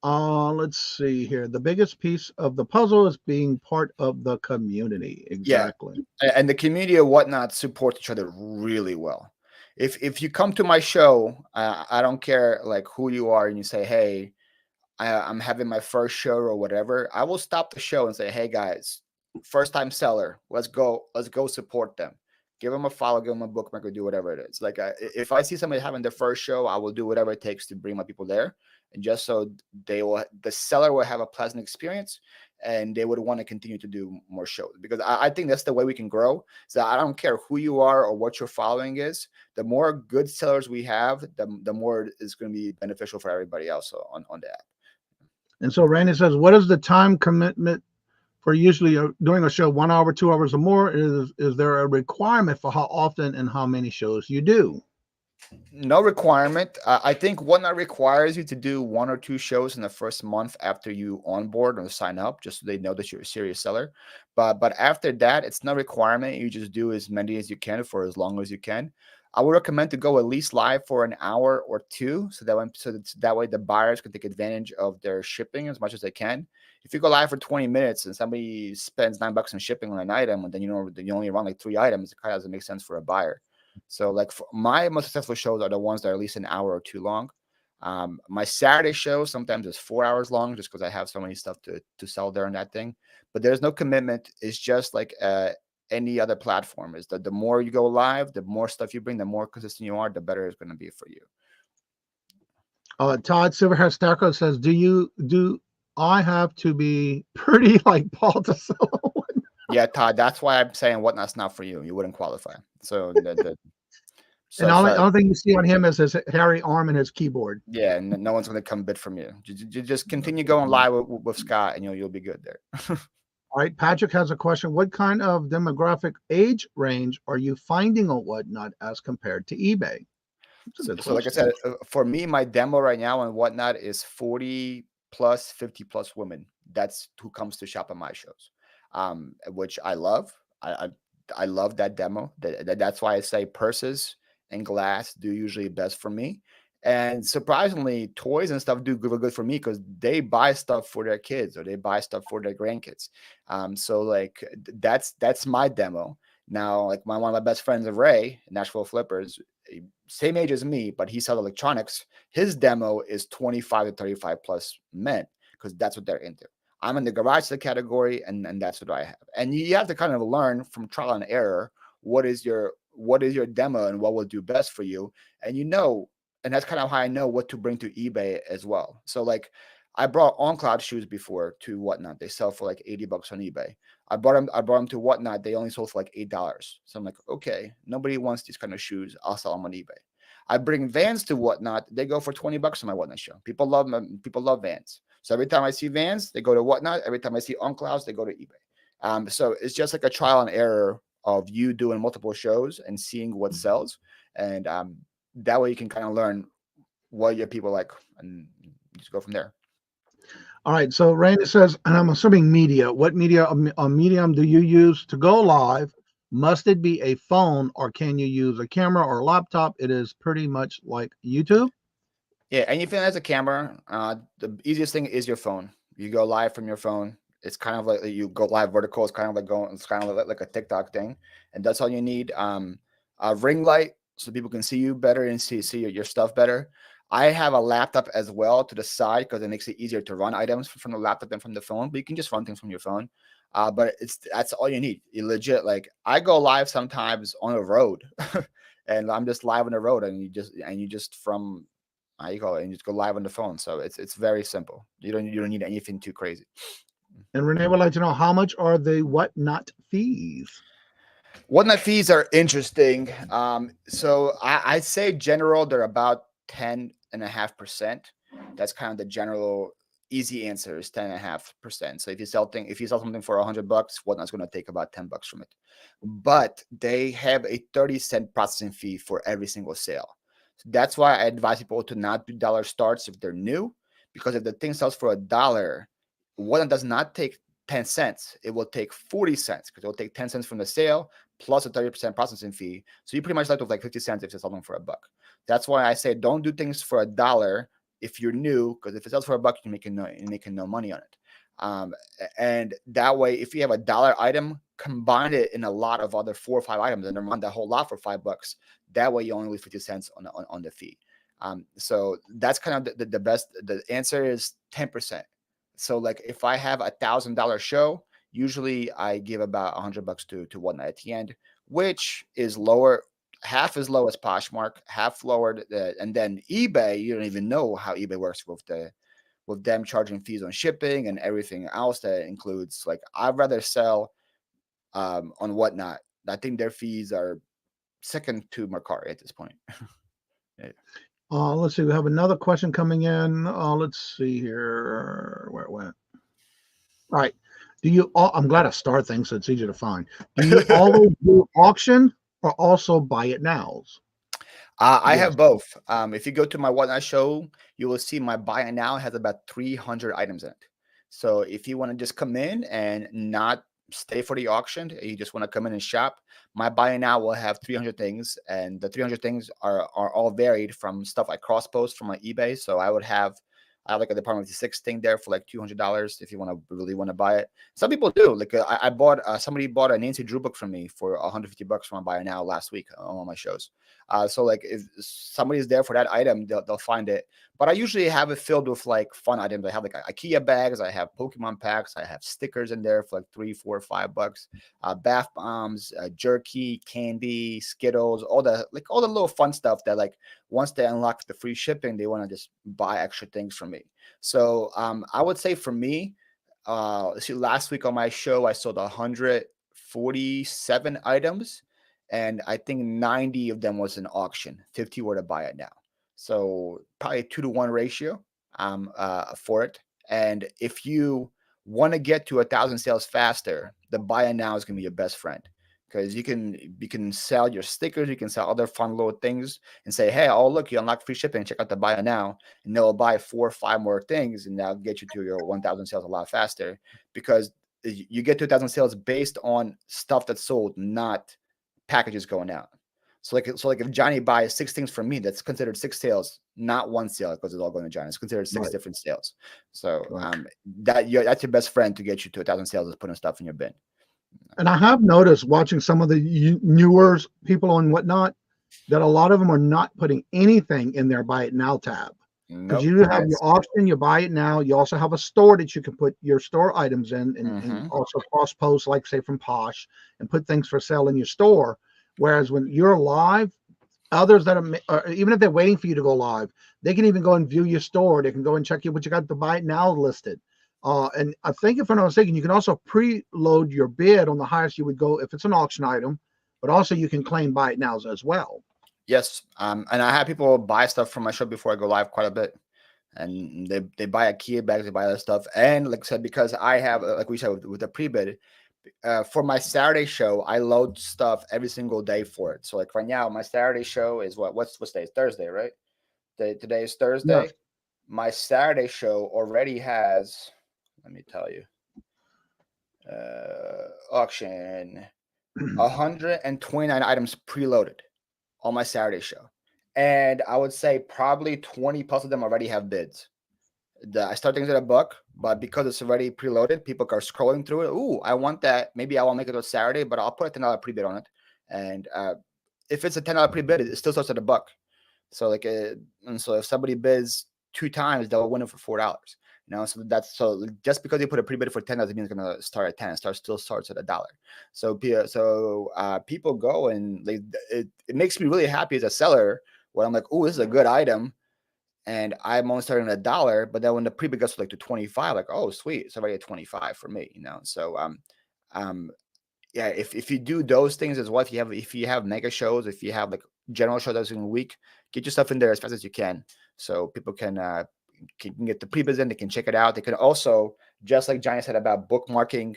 Let's see here. The biggest piece of the puzzle is being part of the community. Exactly. Yeah. And the community of whatnot supports each other really well. If you come to my show, I don't care like who you are, and you say, hey, I'm having my first show or whatever, I will stop the show and say, hey guys, first time seller, let's go support them. Give them a follow, give them a bookmark, or do whatever it is. Like if I see somebody having their first show, I will do whatever it takes to bring my people there. And just so the seller will have a pleasant experience and they would want to continue to do more shows, because I think that's the way we can grow. So I don't care who you are or what your following is. The more good sellers we have, the more it's going to be beneficial for everybody else on the app. And so Randy says, what is the time commitment for usually doing a show, 1 hour, 2 hours or more? Is there a requirement for how often and how many shows you do? No requirement. I think whatnot requires you to do 1 or 2 shows in the first month after you onboard or sign up, just so they know that you're a serious seller. But after that, it's no requirement. You just do as many as you can for as long as you can. I would recommend to go at least live for an hour or 2, so that way the buyers can take advantage of their shipping as much as they can. If you go live for 20 minutes and somebody spends $9 on shipping on an item, and then you only run like 3 items, it kind of doesn't make sense for a buyer. So like my most successful shows are the ones that are at least an hour or 2 long. My Saturday show sometimes is 4 hours long, just because I have so many stuff to sell during that thing. But there's no commitment. It's just like any other platform, is that the more you go live, the more stuff you bring, the more consistent you are, the better it's going to be for you. Todd Silverhair Starco says, do I have to be pretty like Paul to sell? Yeah, Todd, that's why I'm saying whatnot's not for you. You wouldn't qualify. So and the only thing you see on him is his hairy arm and his keyboard. Yeah, and no one's going to come bid from you. Just continue going live with Scott, and you'll be good there. All right, Patrick has a question. What kind of demographic age range are you finding on whatnot as compared to eBay? So like I said, for me, my demo right now on whatnot is 40 plus, 50 plus women. That's who comes to shop at my shows, which I love. I love that demo. That's why I say purses and glass do usually best for me. And surprisingly, toys and stuff do good for me, because they buy stuff for their kids or they buy stuff for their grandkids. So like that's my demo. Now, like one of my best friends of Ray, Nashville Flippers, same age as me, but he sells electronics. His demo is 25 to 35 plus men, because that's what they're into. I'm in the garage sale category, and that's what I have. And you have to kind of learn from trial and error what is your demo and what will do best for you. And that's kind of how I know what to bring to eBay as well. So like I brought OnCloud shoes before to whatnot. They sell for like $80 on eBay. I brought them to whatnot. They only sold for like $8. So I'm like, okay, nobody wants these kind of shoes. I'll sell them on eBay. I bring Vans to whatnot. They go for $20 on my whatnot show. People love them. People love Vans. So every time I see Vans, they go to whatnot. Every time I see OnClouds, they go to eBay. So it's just like a trial and error of you doing multiple shows and seeing what sells. And that way you can kind of learn what your people like and just go from there. All right. So Randy says, and I'm assuming media. What medium do you use to go live? Must it be a phone, or can you use a camera or a laptop? It is pretty much like YouTube. Yeah, anything that has a camera, the easiest thing is your phone. You go live from your phone. It's kind of like you go live vertical. It's kind of like going. It's kind of like a TikTok thing, and that's all you need. A ring light so people can see you better and see your stuff better. I have a laptop as well to the side because it makes it easier to run items from the laptop than from the phone. But you can just run things from your phone. But that's all you need. You legit like I go live sometimes on the road, and I'm just live on the road, and you just from you call it, and you just go live on the phone. So it's very simple. You don't need anything too crazy. And Renee would like to know, how much are the whatnot fees? Whatnot fees are interesting. So I'd say general they're about 10.5%. That's kind of the general easy answer is 10.5%. So if you sell something for $100, Whatnot's going to take about $10 from it. But they have a 30-cent processing fee for every single sale. So that's why I advise people to not do dollar starts if they're new, because if the thing sells for $1, Whatnot does not take 10 cents. It will take 40 cents because it will take 10 cents from the sale plus a 30% processing fee. So you pretty much left with like 50 cents if you sell them for $1. That's why I say don't do things for $1 if you're new, because if it sells for $1, you're making no money on it. And that way, if you have $1 item, combine it in a lot of other 4 or 5 items and then run that whole lot for $5. That way you only lose 50 cents on the fee. So that's kind of the best. The answer is 10%. So like if I have $1,000 show, usually I give about $100 to Whatnot at the end, which is lower, half as low as Poshmark, half lower, and then eBay. You don't even know how eBay works with them charging fees on shipping and everything else that includes. Like I'd rather sell on Whatnot. I think their fees are second to Mercari at this point. Yeah. Let's see. We have another question coming in. Let's see here where it went. All right. I'm glad I start things so it's easier to find. Do you always do auction or also buy it nows? I have both. If you go to my Whatnot show, you will see my buy it now has about 300 items in it. So if you want to just come in and not stay for the auction, you just want to come in and shop, my buy it now will have 300 things, and the 300 things are all varied from stuff I cross post from my eBay. So I have like a Department of 56 thing there for like $200 if you really want to buy it. Some people do. Like I bought somebody bought a Nancy Drew book from me for $150 from Buy It Now last week on one of my shows. So like if somebody's there for that item, they'll find it. But I usually have it filled with like fun items. I have like IKEA bags, I have Pokemon packs, I have stickers in there for like $3, $4, $5. Bath bombs, jerky, candy, Skittles, all the little fun stuff that like once they unlock the free shipping, they want to just buy extra things from me. So I would say for me, last week on my show, I sold 147 items, and I think 90 of them was an auction. 50 were to buy it now. So probably a 2-to-1 ratio for it. And if you want to get to 1,000 sales faster, the buy it now is going to be your best friend. Because you can sell your stickers, you can sell other fun little things and say, hey, oh, look, you unlock free shipping. Check out the buy it now. And they'll buy 4 or 5 more things, and that'll get you to your 1,000 sales a lot faster, because you get to 1,000 sales based on stuff that's sold, not packages going out. So like if Johnny buys 6 things from me, that's considered 6 sales, not 1 sale, because it's all going to Johnny. It's considered 6 different sales. So that's your best friend to get you to 1,000 sales, is putting stuff in your bin. And I have noticed watching some of the newer people on Whatnot that a lot of them are not putting anything in their buy it now tab. Because you have your auction, you buy it now. You also have a store that you can put your store items in, and also cross post, like say from Posh, and put things for sale in your store. Whereas when you're live, others that are even if they're waiting for you to go live, they can even go and view your store. They can go and check what you got to buy it now listed. And I think, if I'm not mistaken, you can also preload your bid on the highest you would go if it's an auction item, but also you can claim buy it nows as well. Yes. And I have people buy stuff from my show before I go live quite a bit. And they buy IKEA bags, they buy other stuff. And like I said, because I have, like we said, with the pre-bid, for my Saturday show, I load stuff every single day for it. So like right now, my Saturday show is what's day? It's Thursday, right? Today is Thursday. Yes. My Saturday show already has, let me tell you, auction 129 items preloaded on my Saturday show. and I would say probably 20 plus of them already have bids. I start things at $1, but because it's already preloaded, people are scrolling through it. Ooh, I want that. Maybe I won't make it on Saturday, but I'll put a $10 pre-bid on it. And if it's a $10 pre-bid, it still starts at $1. So and so if somebody bids 2 times, they'll win it for $4. So just because they put a pre-bid for 10 doesn't mean it's gonna start at 10. It still starts at $1. So people go, and it makes me really happy as a seller when I'm like, oh, this is a good item, and I'm only starting at $1. But then when the pre-bid goes to 25, like, oh, sweet, it's already at 25 for me. So yeah, if you do those things as well, if you have mega shows, if you have like general shows every single week, get your stuff in there as fast as you can, so people can get the pre-bids in. They can check it out. They can also, just like Johnny said about bookmarking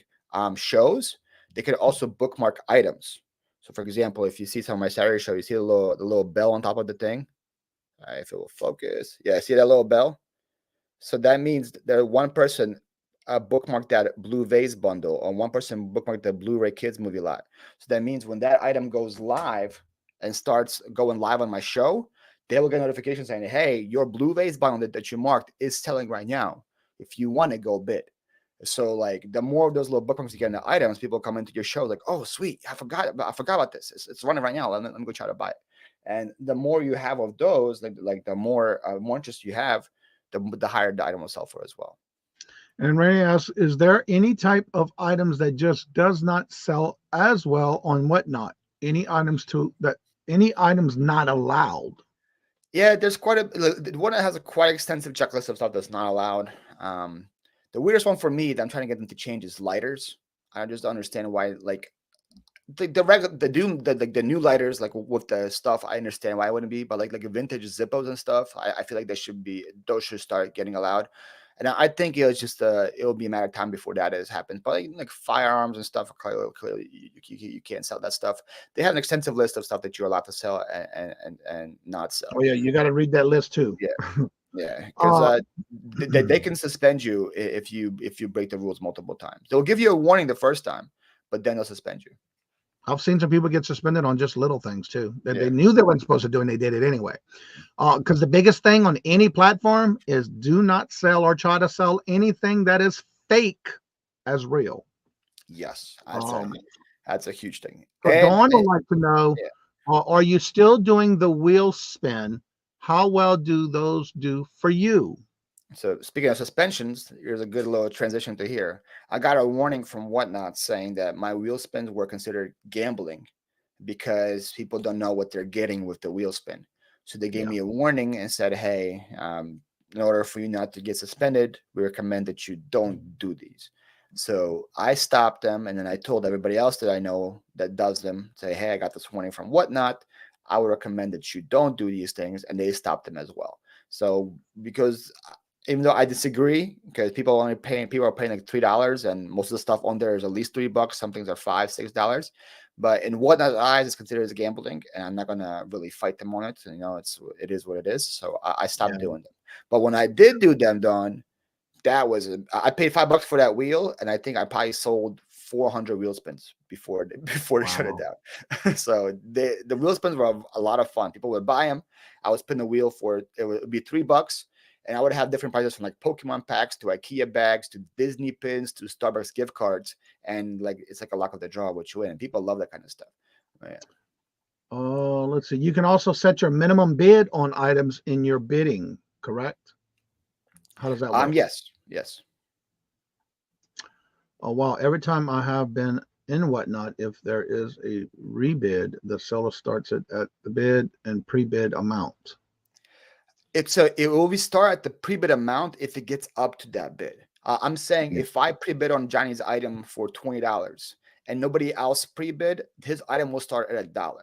shows, they could also bookmark items. So, for example, if you see some of my Saturday show, you see the little bell on top of the thing. If it will focus, yeah, see that little bell? So that means that one person bookmarked that Blue Vase bundle, or one person bookmarked the Blu-ray Kids movie lot. So that means when that item goes live and starts going live on my show, they will get a notification saying, hey, your Blue Vase bundle that you marked is selling right now. If you want to go bid. So like the more of those little bookmarks you get in the items, people come into your show like, oh, sweet, I forgot about this. It's running right now. Let me go try to buy it. And the more you have of those, like the more interest you have, the higher the item will sell for as well. And Ray asks, is there any type of items that just does not sell as well on Whatnot? Any items not allowed? Yeah, there's the one that has a quite extensive checklist of stuff that's not allowed. The weirdest one for me that I'm trying to get them to change is lighters. I just don't understand why, like the new lighters, like with the stuff, I understand why it wouldn't be, but like vintage Zippos and stuff, I feel like those should start getting allowed. And I think it'll be a matter of time before that happens. But like firearms and stuff, clearly you can't sell that stuff. They have an extensive list of stuff that you're allowed to sell and not sell. Oh yeah, you got to read that list too. Yeah, because they can suspend you if you break the rules multiple times. They'll give you a warning the first time, but then they'll suspend you. I've seen some people get suspended on just little things too, that they knew they weren't supposed to do and they did it anyway. Because the biggest thing on any platform is do not sell or try to sell anything that is fake as real. Yes, that's a huge thing. Dawn would like to know, are you still doing the wheel spin? How well do those do for you? So speaking of suspensions, here's a good little transition to here. I got a warning from Whatnot saying that my wheel spins were considered gambling because people don't know what they're getting with the wheel spin. So they gave me a warning and said, hey, in order for you not to get suspended, we recommend that you don't do these. So I stopped them, and then I told everybody else that I know that does them, say, hey, I got this warning from Whatnot. I would recommend that you don't do these things, and they stopped them as well. So because even though I disagree, because people are paying like $3, and most of the stuff on there is at least $3. Some things are $5, $6. But in Whatnot's eyes, it's considered as gambling, and I'm not gonna really fight them on it. It is what it is. So I stopped doing them. But when I did do them, Don, I paid $5 for that wheel, and I think I probably sold 400 wheel spins before they shut it down. So the wheel spins were a lot of fun. People would buy them. I would spin the wheel it would be $3. And I would have different prices from like Pokemon packs to IKEA bags to Disney pins to Starbucks gift cards. And it's like a luck of the draw what you win. And people love that kind of stuff. Let's see. You can also set your minimum bid on items in your bidding, correct? How does that work? Yes. Oh, wow. Every time I have been in Whatnot, if there is a rebid, the seller starts it at the bid and pre-bid amount. It will start at the pre-bid amount if it gets up to that bid. I'm saying if I pre-bid on Johnny's item for $20 and nobody else pre-bid, his item will start at $1.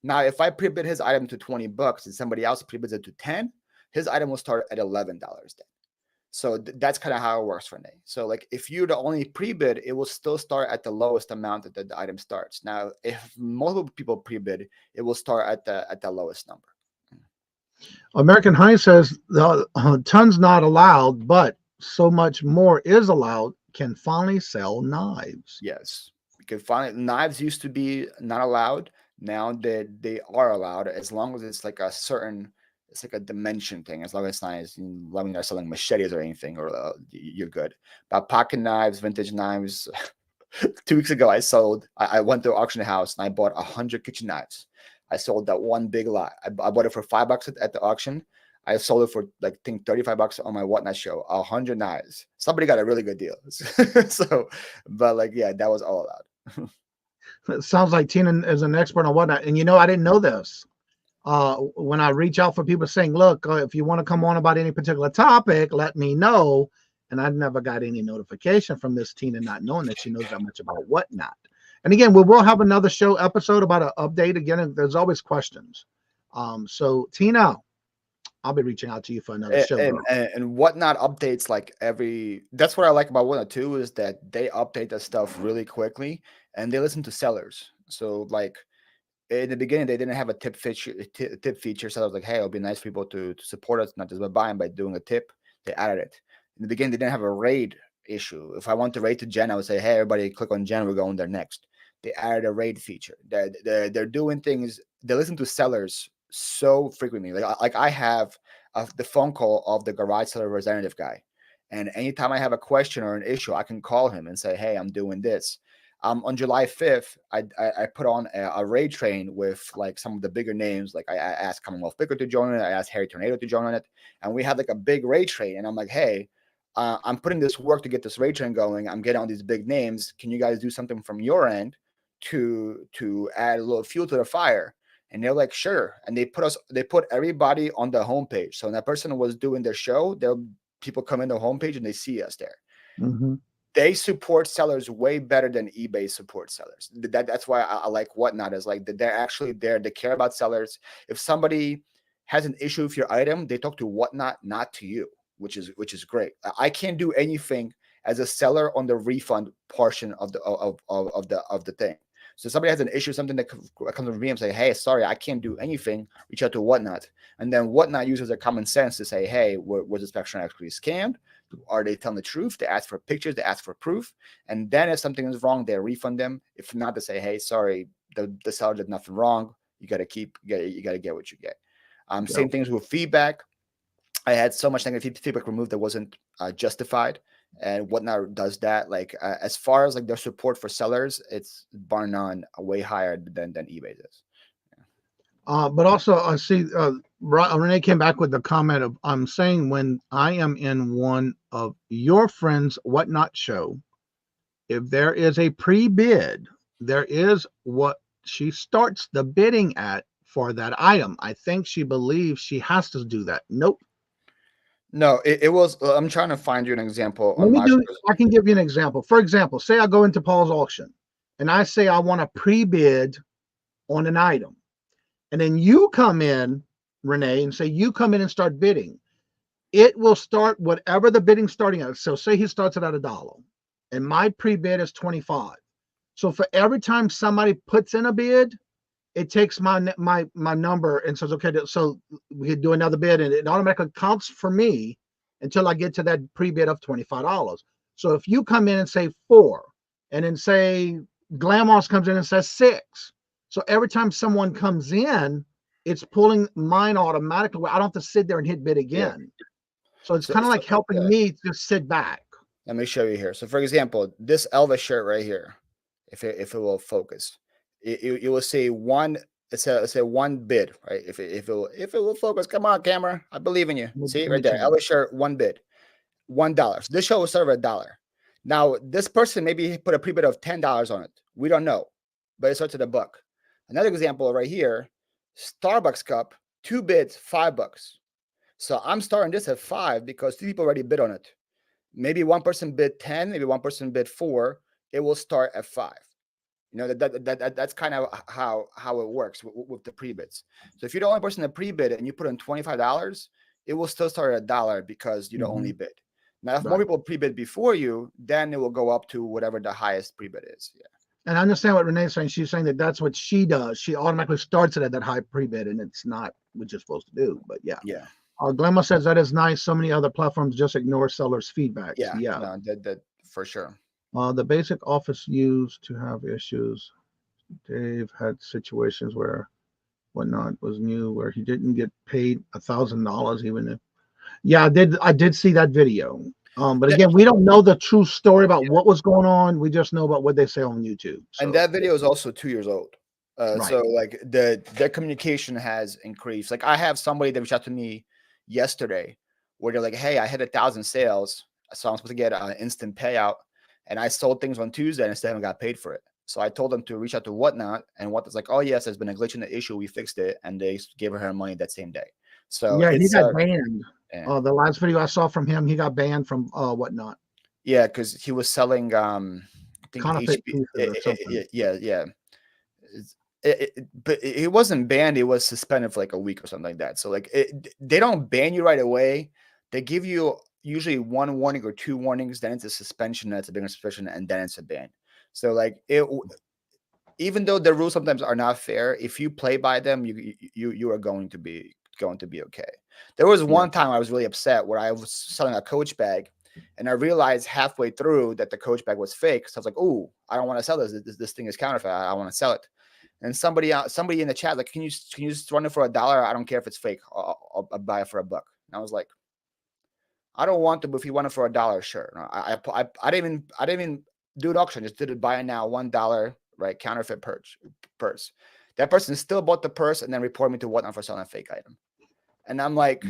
Now, if I pre-bid his item to $20 and somebody else pre-bids it to $10, his item will start at $11 then. So that's kind of how it works for me. So like if you're the only pre-bid, it will still start at the lowest amount that the item starts. Now, if multiple people pre-bid, it will start at the lowest number. American Honey says tons not allowed, but so much more is allowed. Can finally sell knives. Yes, because finally knives used to be not allowed. now that they are allowed, as long as it's like a certain, it's like a dimension thing. As long as it's not, as long as you're selling machetes or anything, or you're good. But pocket knives, vintage knives. 2 weeks ago, I went to an auction house and I bought 100 kitchen knives. I sold that one big lot. I bought it for $5 at the auction. I sold it for like, I think $35 on my Whatnot show. 100 knives. Somebody got a really good deal. So, but like, yeah, that was all allowed. It sounds like Tina is an expert on Whatnot. And I didn't know this. When I reach out for people saying, look, if you want to come on about any particular topic, let me know. And I never got any notification from Miss Tina, not knowing that she knows that much about Whatnot. And again, we will have another show episode about an update. Again, there's always questions. So Tina, I'll be reaching out to you for another show. And Whatnot updates like that's what I like about Whatnot too, is that they update the stuff really quickly and they listen to sellers. So like in the beginning, they didn't have a tip feature. So I was like, hey, it'll be nice for people to support us, not just by buying, by doing a tip. They added it. In the beginning, they didn't have a raid issue. If I want to raid to Jen, I would say, hey, everybody click on Jen, we're going there next. They added a raid feature. They're doing things. They listen to sellers so frequently. Like I have the phone call of the garage seller representative guy. And anytime I have a question or an issue, I can call him and say, hey, I'm doing this. On July 5th, I put on a raid train with like some of the bigger names. Like I asked Commonwealth Picker to join it. I asked Harry Tornado to join on it. And we had like a big raid train. And I'm like, hey, I'm putting this work to get this raid train going. I'm getting all these big names. Can you guys do something from your end to add a little fuel to the fire? And they're like, sure. And they put everybody on the homepage. So when that person was doing their show, people come in the homepage and they see us there. Mm-hmm. They support sellers way better than eBay supports sellers. That's why I like Whatnot, is like they're actually there. They care about sellers. If somebody has an issue with your item, they talk to Whatnot, not to you, which is great. I can't do anything as a seller on the refund portion of the thing. So somebody has an issue, something that comes from me and say, hey, sorry, I can't do anything. Reach out to Whatnot. And then Whatnot uses their common sense to say, hey, was this person actually scammed? Are they telling the truth? They ask for pictures, they ask for proof. And then if something is wrong, they refund them. If not, they say, hey, sorry, the seller did nothing wrong. You got to get what you get. Same things with feedback. I had so much negative feedback removed that wasn't justified. And Whatnot does that. Like as far as like their support for sellers, it's bar none way higher than eBay is. But also I see Renee came back with the comment of, I'm saying when I am in one of your friends' Whatnot show, if there is a pre-bid, there is what she starts the bidding at for that item. I think she believes she has to do that. Nope. No, it was. I'm trying to find you an example. I can give you an example. For example, say I go into Paul's auction and I say I want a pre-bid on an item. And then you come in, Renee, and say you come in and start bidding. It will start whatever the bidding starting at. So say he starts it at $1 and my pre-bid is 25. So for every time somebody puts in a bid, it takes my number and says, okay, so we could do another bid, and it automatically counts for me until I get to that pre-bid of $25. So if you come in and say 4, and then say Glamos comes in and says 6, so every time someone comes in, it's pulling mine automatically. I don't have to sit there and hit bid again. Yeah. So it's kind of like helping me to sit back. Let me show you here. So for example, this Elvis shirt right here, if it will focus. You will see one. It's a one bid, right? If it will focus, come on, camera, I believe in you. See right there, Elvis shirt, one bid, $1. So this show will serve $1. Now this person maybe put a pre-bid of $10 on it. We don't know, but it starts at $1. Another example right here, Starbucks cup, 2 bids, $5. So I'm starting this at 5 because 2 people already bid on it. Maybe one person bid 10, maybe one person bid 4. It will start at 5. You know, that's kind of how it works with the pre-bids. So if you're the only person that pre-bid and you put in $25, it will still start at $1 because you're the only bid. Now, if more people pre-bid before you, then it will go up to whatever the highest pre-bid is. Yeah. And I understand what Renee's saying. She's saying that that's what she does. She automatically starts it at that high pre-bid, and it's not what you're supposed to do. But yeah. Yeah. Glenma says that is nice. So many other platforms just ignore sellers' feedback. Yeah. No, that for sure. The basic office used to have issues Dave had situations where whatnot was new, where he didn't get paid $1,000 even if. Yeah, I did see that video. But again, we don't know the true story about what was going on. We just know about what they say on YouTube. And So that video is also 2 years old. Right. So like their communication has increased. Like I have somebody that reached out to me yesterday where they're like, hey, I hit 1,000 sales. So I'm supposed to get an instant payout. And I sold things on Tuesday and I still haven't got paid for it. So I told them to reach out to Whatnot, and Whatnot's like, oh yes, there's been a glitch in the issue. We fixed it. And they gave her money that same day. So yeah, he it's got banned. yeah. The last video I saw from him, he got banned from Whatnot. Yeah, because he was selling I think Counterfeit HP, pieces or something. yeah. But it wasn't banned. It was suspended for like a week or something like that. So like they don't ban you right away. They give you usually one warning or two warnings. Then it's a suspension. That's a bigger suspension, and then it's a ban. So like even though the rules sometimes are not fair, if you play by them, you are going to be okay. There was one time I was really upset where I was selling a Coach bag, and I realized halfway through that the Coach bag was fake. So I was like, "Oh, I don't want to sell this. This thing is counterfeit. I want to sell it." And somebody in the chat like, "Can you just run it for $1? I don't care if it's fake. I'll buy it for $1." And I was like, "I don't want to, but if you want it for $1, sure." No, I didn't even do an auction. Just did it buy it now $1, right? Counterfeit purse. That person still bought the purse and then reported me to Whatnot for selling a fake item. And I'm like,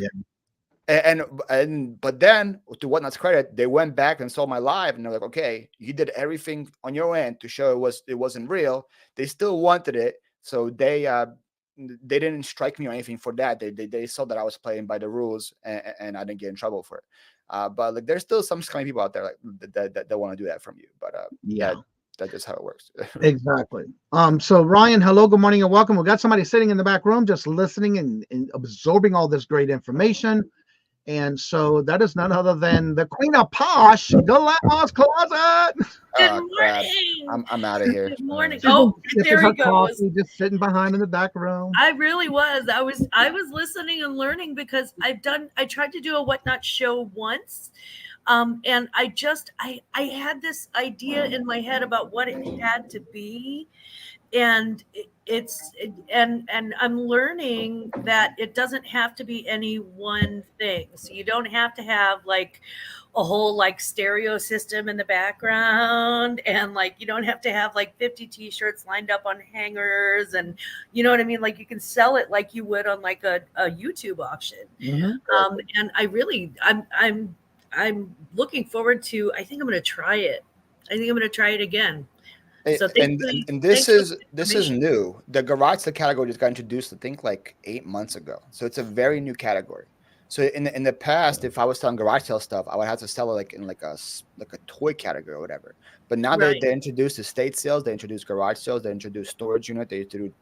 but then to Whatnot's credit, they went back and saw my live and they're like, okay, you did everything on your end to show it wasn't real. They still wanted it. So they didn't strike me or anything for that. They saw that I was playing by the rules and I didn't get in trouble for it. But like, there's still some scummy people out there like that want to do that from you. But that's just how it works. Exactly. So Ryan, hello, good morning and welcome. We got somebody sitting in the back room just listening and absorbing all this great information. And so that is none other than the Queen of Posh, Glamor's Closet. Good morning. I'm out of here. Good morning. Oh, there he goes. Just sitting behind in the back room. I really was. I was listening and learning because I tried to do a Whatnot show once. And I had this idea in my head about what it had to be. And and I'm learning that it doesn't have to be any one thing. So you don't have to have like a whole like stereo system in the background, and like you don't have to have like 50 t-shirts lined up on hangers, and you know what I mean? Like you can sell it like you would on like a YouTube auction. Mm-hmm. And I'm looking forward to, I think I'm going to try it. I think I'm going to try it again. So and this is new. The garage sale category just got introduced, I think, like 8 months ago. So it's a very new category. So in the past, if I was selling garage sale stuff, I would have to sell it like in like a toy category or whatever. But now they introduced estate sales, they introduced garage sales, they introduced storage unit, they introduced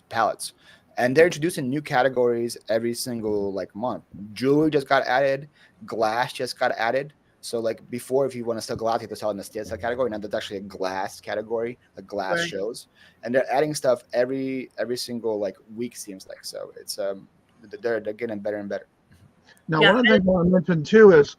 pallets, and they're introducing new categories every single like month. Jewelry just got added, glass just got added. So like before, if you want to sell glass, you have to sell in the estate sale category. Now there's actually a glass category, like glass shows, and they're adding stuff every single like week, seems like. So it's they're getting better and better. Now, one of the things I want to mention too is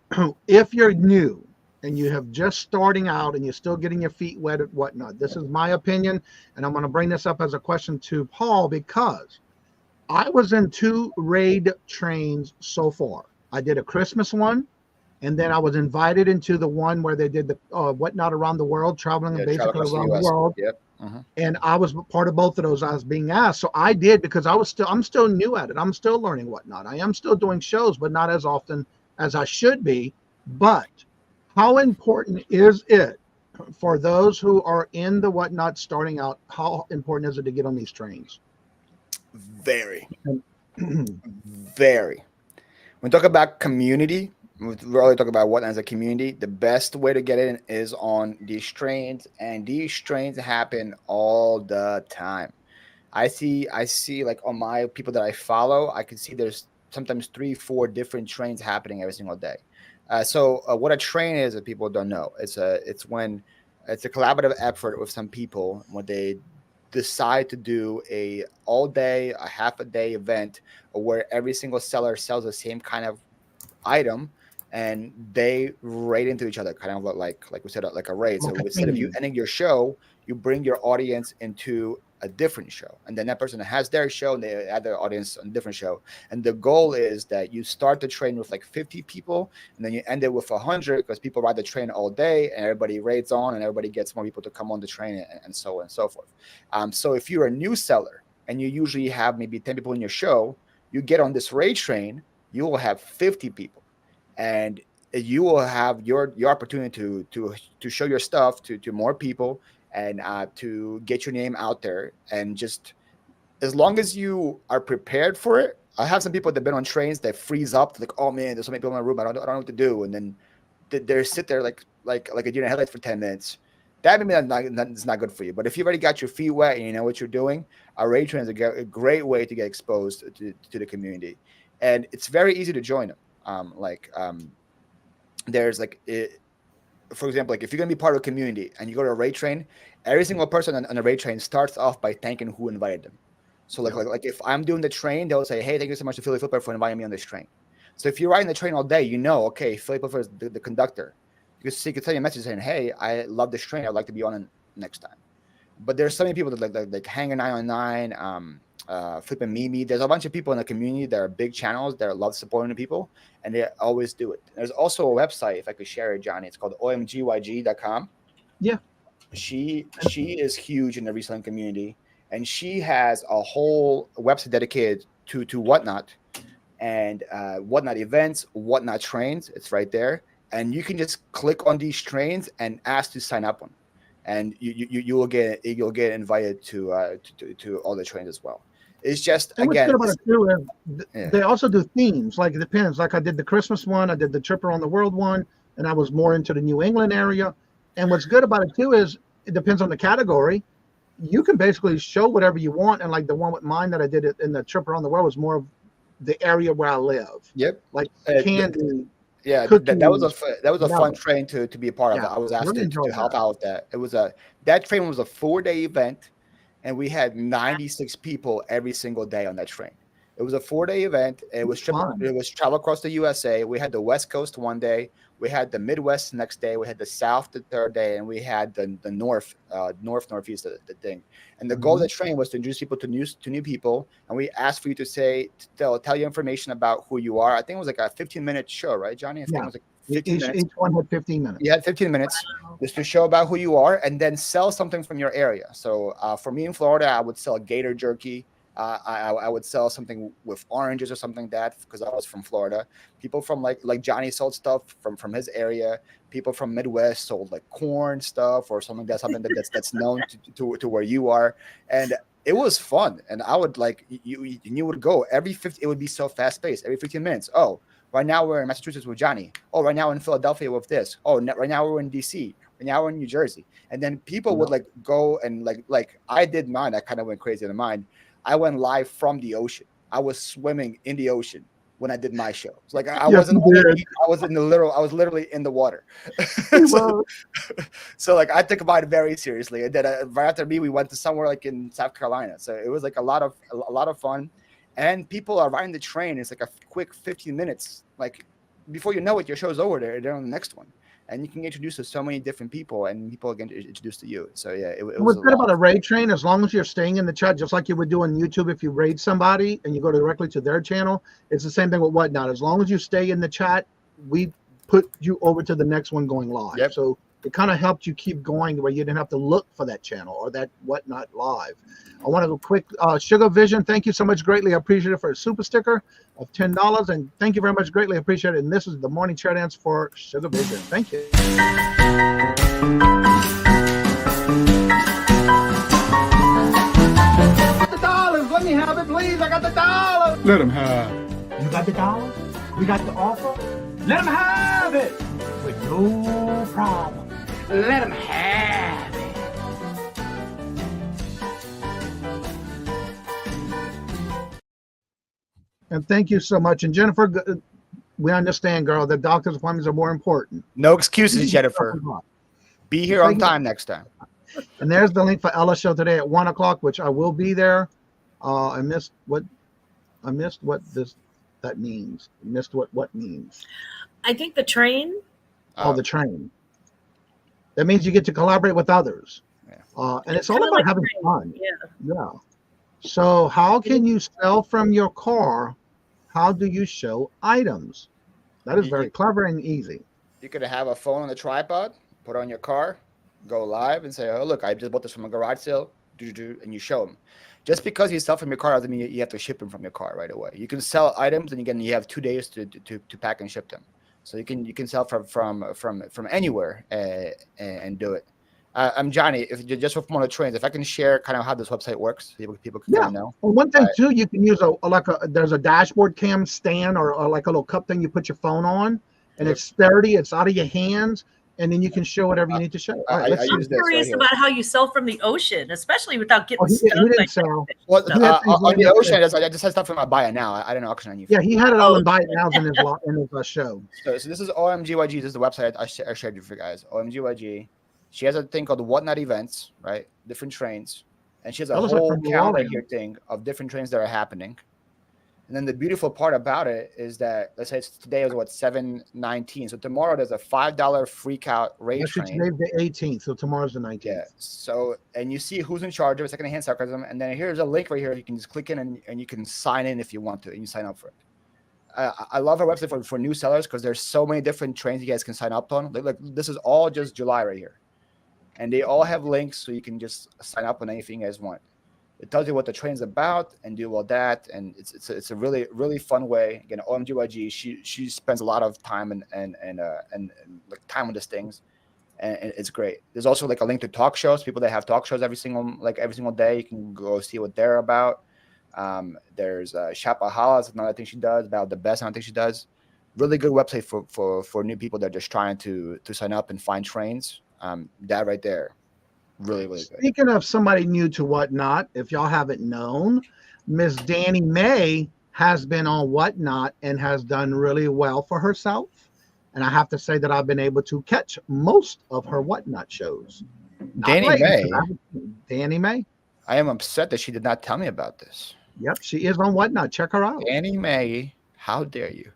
if you're new and you have just starting out and you're still getting your feet wet and whatnot, this is my opinion, and I'm going to bring this up as a question to Paul because I was in 2 raid trains so far. I did a Christmas one. And then I was invited into the one where they did the Whatnot around the world, traveling basically around the world. Yep. Uh-huh. And I was part of both of those. I was being asked. So I did because I'm still new at it. I'm still learning Whatnot. I am still doing shows, but not as often as I should be. But how important is it for those who are in the Whatnot starting out? How important is it to get on these trains? Very. Very. When we talk about community, we're really talking about Whatnot as a community. The best way to get in is on these trains, and these trains happen all the time. I see like on my people that I follow, I can see there's sometimes 3-4 different trains happening every single day. So what a train is, if people don't know, it's a collaborative effort with some people when they decide to do a all day, a half a day event where every single seller sells the same kind of item, and they raid into each other, kind of like we said, like a raid. So Okay. instead of you ending your show, you bring your audience into a different show, and then that person has their show and they add their audience on a different show. And the goal is that you start the train with like 50 people, and then you end it with 100 because people ride the train all day, and everybody raids on, and everybody gets more people to come on the train, and so on and so forth. So if you're a new seller and you usually have maybe 10 people in your show, you get on this raid train, you will have 50 people, and you will have your opportunity to show your stuff to more people, and to get your name out there. And just as long as you are prepared for it. I have some people that have been on trains that freeze up, like, oh man, there's so many people in my room, I don't know what to do, and then they sit there like a deer in the headlights for 10 minutes. That maybe that's not good for you. But if you've already got your feet wet and you know what you're doing, a raid train is a great way to get exposed to the community, and it's very easy to join them. There's like for example, like if you're gonna be part of a community and you go to a raid train, every single person on a raid train starts off by thanking who invited them. So like if I'm doing the train, they'll say, hey, thank you so much to Philly Flipper for inviting me on this train. So if you're riding the train all day, you know, okay, Philly Flipper is the conductor. Because he could send you a message saying, hey, I love this train, I'd like to be on it next time. But there's so many people that like Hanger 909, Flipping Mimi. There's a bunch of people in the community that are big channels that love supporting the people, and they always do it. There's also a website, if I could share it, Johnny. It's called omgyg.com. Yeah. She is huge in the reselling community, and she has a whole website dedicated to Whatnot and Whatnot events, Whatnot trains. It's right there, and you can just click on these trains and ask to sign up on, and you'll get invited to all the trains as well. It's just, and again, what's good about it too is they also do themes. Like it depends. Like I did the Christmas one, I did the Trip Around the World one, and I was more into the New England area. And what's good about it too is it depends on the category. You can basically show whatever you want. And like the one with mine that I did it in the Trip Around the World was more of the area where I live. Yep. Like candy. Yeah, cookies, that was a fun train to be a part of. Yeah, I was asked really to help out with that. It was that train was a 4-day event, and we had 96 people every single day on that train. It was a 4-day event. It was travel across the USA. We had the West Coast one day, we had the Midwest the next day, we had the South the third day, and we had the Northeast the thing. And the goal of the train was to introduce people to new people, and we asked for you to tell you information about who you are. I think it was like a 15-minute show, right, Johnny? I think it was like 15 minutes. Each one had 15 minutes. You had 15 minutes just to show about who you are, and then sell something from your area. So for me in Florida, I would sell gator jerky. I would sell something with oranges or something like that because I was from Florida. People from like Johnny sold stuff from his area. People from Midwest sold like corn stuff or something that's known to where you are. And it was fun. And I would you would go every 50. It would be so fast paced. Every 15 minutes. Oh, right now we're in Massachusetts with Johnny. Oh, right now we're in Philadelphia with this. Oh, right now we're in DC. Right now we're in New Jersey. And then people would go and like I did mine. I kind of went crazy in mine. I went live from the ocean. I was swimming in the ocean when I did my show. It's like I was literally in the water. so like I took mine very seriously. And then right after me, we went to somewhere like in South Carolina. So it was like a lot of fun. And people are riding the train. It's like a quick 15 minutes. Like before you know it, your show's over there. They're on the next one. And you can get introduced to so many different people, and people get introduced to you. So yeah, it was what's good about a raid train, as long as you're staying in the chat, just like you would do on YouTube if you raid somebody and you go directly to their channel, it's the same thing with Whatnot. As long as you stay in the chat, we put you over to the next one going live. Yep. So it kind of helped you keep going where you didn't have to look for that channel or that Whatnot live. I want to go quick. Sugar Vision, thank you so much. Greatly appreciate it for a super sticker of $10. And thank you very much. Greatly appreciate it. And this is the morning chair dance for Sugar Vision. Thank you. The dollars, let me have it, please. I got the dollars. Let him have. You got the dollars? We got the offer? Let him have it with no problem. Let him have it. And thank you so much. And Jennifer, we understand, girl, that doctor's appointments are more important. No excuses, Jennifer. Be here on time next time. And there's the link for Ella's show today at 1 o'clock, which I will be there. I missed what this that means? You missed what means? I think the train. The train. That means you get to collaborate with others. And it's all Kinda about like having train. fun. Yeah. Yeah. So how can you sell from your car? How do you show items? That is very clever and easy. You could have a phone on the tripod, put it on your car, go live and say, oh, look, I just bought this from a garage sale, and you show them. Just because you sell from your car doesn't mean you have to ship them from your car right away. You can sell items, and again, you have 2 days to pack and ship them. So you can sell from anywhere and do it. I'm Johnny. If you just from one of the trains, if I can share kind of how this website works, people can kind of know. Well, one thing too, you can use there's a dashboard cam stand or like a little cup thing you put your phone on, and it's sturdy. It's out of your hands, and then you can show whatever you need to show. All right, I'm curious about how you sell from the ocean, especially without getting stuck. He didn't sell. Well, on the ocean, I just had stuff in my buy it now. I didn't auction on you. Yeah, he had it all in buy it now in his show. So this is OMGYG. This is the website I shared you for you guys. OMGYG. She has a thing called Whatnot Events, right? Different trains. And she has a whole calendar here thing of different trains that are happening. And then the beautiful part about it is that, let's say today is 7/19. So tomorrow there's a $5 freak out rate train. Today's the 18th, so tomorrow's the 19th. Yeah. So, and you see who's in charge of it, secondhand sarcasm. And then here's a link right here. You can just click in and you can sign in if you want to, and you sign up for it. I love our website for new sellers because there's so many different trains you guys can sign up on. Like this is all just July right here. And they all have links, so you can just sign up on anything you guys want. It tells you what the train's about and do all that, and it's a really really fun way. Again, OMGYG, she spends a lot of time and like time on these things, and it's great. There's also like a link to talk shows. People that have talk shows every single day, you can go see what they're about. There's Shapahala, that's another thing she does, about the best. I think she does. Really good website for new people that are just trying to sign up and find trains. That right there, really good. Speaking of somebody new to Whatnot, if y'all haven't known, Miss Danny May has been on Whatnot and has done really well for herself. And I have to say that I've been able to catch most of her Whatnot shows. Danny May. I am upset that she did not tell me about this. Yep, she is on Whatnot. Check her out. Danny May, how dare you?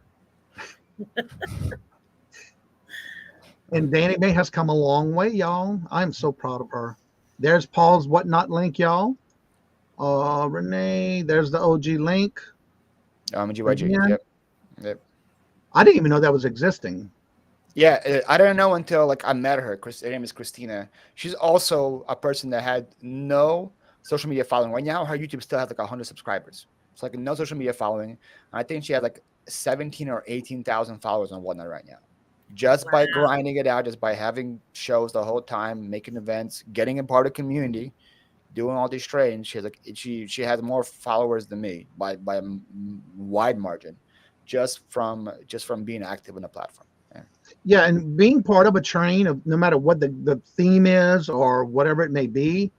And Danny May has come a long way, y'all. I'm so proud of her. There's Paul's Whatnot link, y'all. Renee, there's the OG link. GYG. Yep. I didn't even know that was existing. Yeah, I didn't know until I met her. Her name is Christina. She's also a person that had no social media following. Right now, her YouTube still has 100 subscribers. So no social media following. I think she had 17 or 18,000 followers on Whatnot right now. Just by grinding it out, just by having shows the whole time, making events, getting a part of the community, doing all these trains, she has more followers than me by a wide margin, just from being active on the platform. Yeah, and being part of a train, of no matter what the theme is or whatever it may be,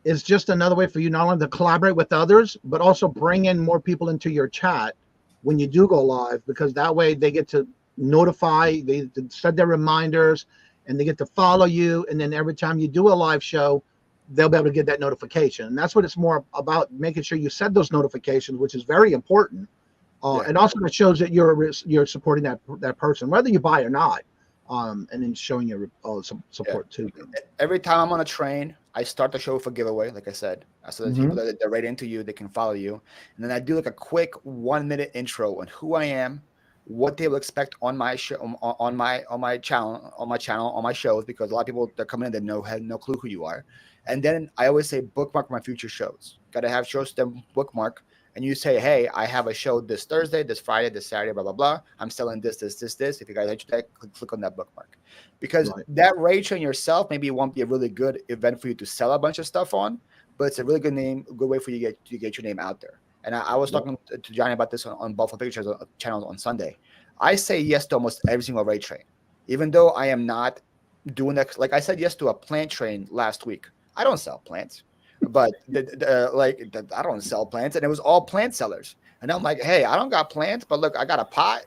is just another way for you not only to collaborate with others, but also bring in more people into your chat when you do go live, because that way they get to notify, they set their reminders, and they get to follow you. And then every time you do a live show, they'll be able to get that notification. And that's what it's more about, making sure you set those notifications, which is very important. And also it shows that you're supporting that person, whether you buy or not. And then showing your some support too. Every time I'm on a train, I start the show with a giveaway. Like I said, so that people that they're right into you, they can follow you. And then I do a quick 1-minute intro on who I am, what they will expect on my show, on my channel, on my shows, because a lot of people that come in that have no clue who you are. And then I always say bookmark my future shows. Got to have shows to bookmark. And you say, hey, I have a show this Thursday, this Friday, this Saturday, blah, blah, blah. I'm selling this. If you guys like that, click on that bookmark. Because that rate on yourself, maybe it won't be a really good event for you to sell a bunch of stuff on, but it's a really good way for you to get your name out there. And I was talking to Johnny about this on Buffalo Pictures channel on Sunday. I say yes to almost every single rate train, even though I am not doing that. Like I said yes to a plant train last week. I don't sell plants. But I don't sell plants, and it was all plant sellers. And I'm like, hey, I don't got plants, but look, I got a pot.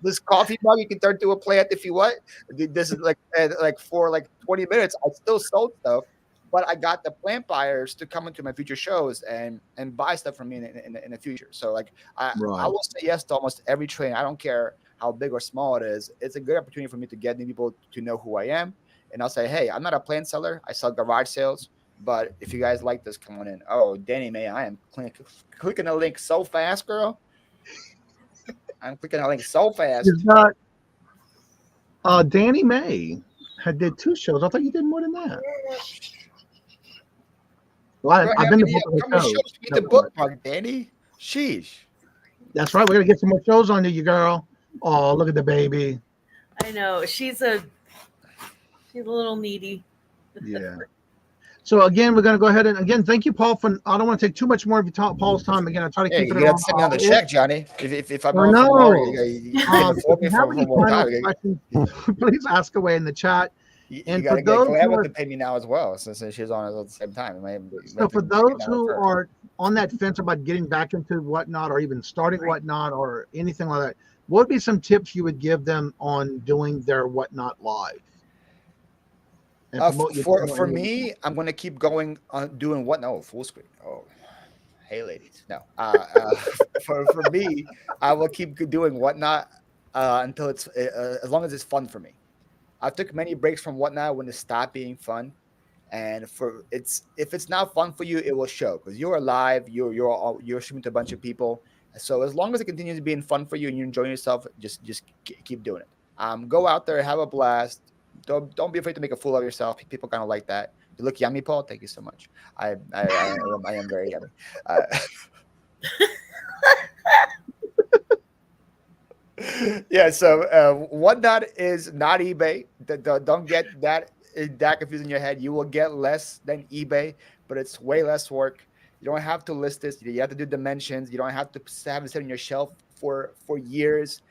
This coffee mug you can turn to a plant if you want. This is for 20 minutes. I still sold stuff, but I got the plant buyers to come into my future shows and buy stuff from me in the future. So like I will say yes to almost every train. I don't care how big or small it is. It's a good opportunity for me to get new people to know who I am. And I'll say, hey, I'm not a plant seller. I sell garage sales. But if you guys like this, come on in. Oh, Danny May, I am clicking the link so fast, girl. I'm clicking the link so fast. Danny May did 2 shows. I thought you did more than that. Well, I've been to both of the shows. Get the bookmark, Danny. Sheesh. That's right. We're gonna get some more shows on you, girl. Oh, look at the baby. I know she's a little needy. Yeah. So again, we're gonna go ahead and again thank you, Paul. For I don't want to take too much more of your Paul's time. Again, I try to keep it. You got to send me on the check, Johnny. If I'm please ask away in the chat. And for those who have to pay me now as well, since she's on at the same time. So for those who are on that fence about getting back into Whatnot or even starting Whatnot or anything like that, what would be some tips you would give them on doing their Whatnot live? For me, I'm going to keep going on doing what? No, full screen. Oh, hey, ladies. No. For me, I will keep doing Whatnot until it's as long as it's fun for me. I took many breaks from Whatnot when it stopped being fun, and if it's not fun for you, it will show because you're live. You're streaming to a bunch of people. So as long as it continues being fun for you and you're enjoying yourself, just keep doing it. Go out there, have a blast. Don't be afraid to make a fool of yourself. People kind of like that. You look yummy, Paul. Thank you so much. I am very yummy. Yeah. So Whatnot is not eBay. Don't get that confused in your head. You will get less than eBay, but it's way less work. You don't have to list this. You have to do dimensions. You don't have to have it sit on your shelf for years.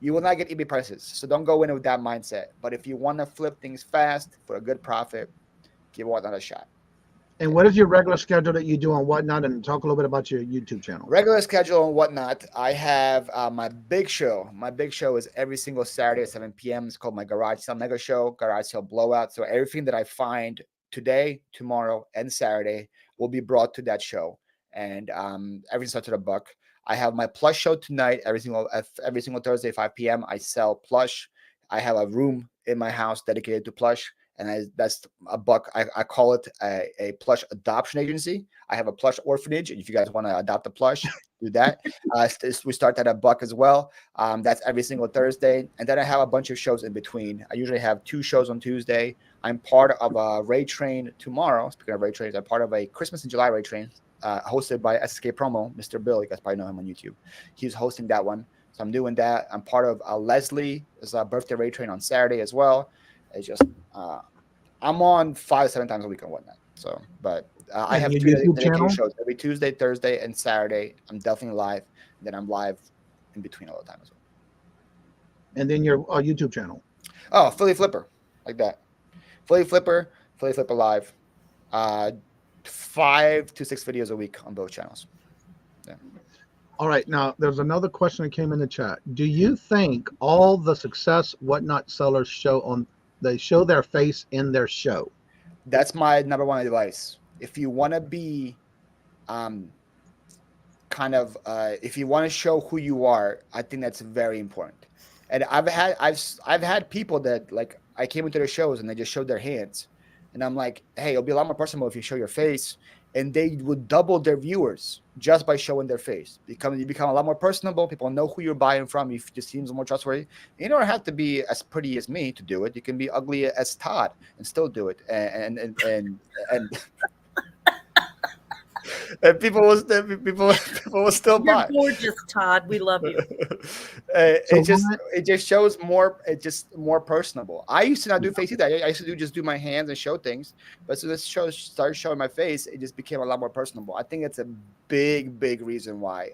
You will not get eBay prices. So don't go in with that mindset. But if you want to flip things fast for a good profit, give Whatnot a shot. And what is your regular schedule that you do on Whatnot? And talk a little bit about your YouTube channel. Regular schedule on Whatnot. I have my big show. My big show is every single Saturday at 7 p.m. It's called my Garage Sale Mega Show, Garage Sale Blowout. So everything that I find today, tomorrow, and Saturday will be brought to that show. And everything starts at $1. I have my plush show tonight. Every single Thursday, 5 p.m. I sell plush. I have a room in my house dedicated to plush, and that's $1. I call it a plush adoption agency. I have a plush orphanage, and if you guys want to adopt a plush, do that. We start at $1 as well. That's every single Thursday, and then I have a bunch of shows in between. I usually have 2 shows on Tuesday. I'm part of a raid train tomorrow. Speaking of raid trains, I'm part of a Christmas in July raid train. Hosted by SK Promo, Mr. Bill. You guys probably know him on YouTube. He's hosting that one. So I'm doing that. I'm part of Leslie's birthday raid train on Saturday as well. It's just, I'm on 5-7 times a week on Whatnot. So, but I have 2 dedicated shows every Tuesday, Thursday, and Saturday. I'm definitely live. Then I'm live in between all the time as well. And then your YouTube channel. Oh, Philly Flipper. Like that. Philly Flipper Live. 5 to 6 videos a week on both channels. Yeah. All right. Now, there's another question that came in the chat. Do you think all the success Whatnot sellers show their face in their show? That's my number one advice. If you want to be if you want to show who you are, I think that's very important. And I've had people that, like, I came into their shows and they just showed their hands. And I'm like, hey, it'll be a lot more personal if you show your face. And they would double their viewers just by showing their face. You become a lot more personable. People know who you're buying from. You just seems more trustworthy. You don't have to be as pretty as me to do it. You can be ugly as Todd and still do it. And and people will still buy. You're gorgeous, Todd. We love you. It just shows more. It's just more personable. I used to not do face either. I used to do my hands and show things. But so this show started showing my face, it just became a lot more personable. I think it's a big reason why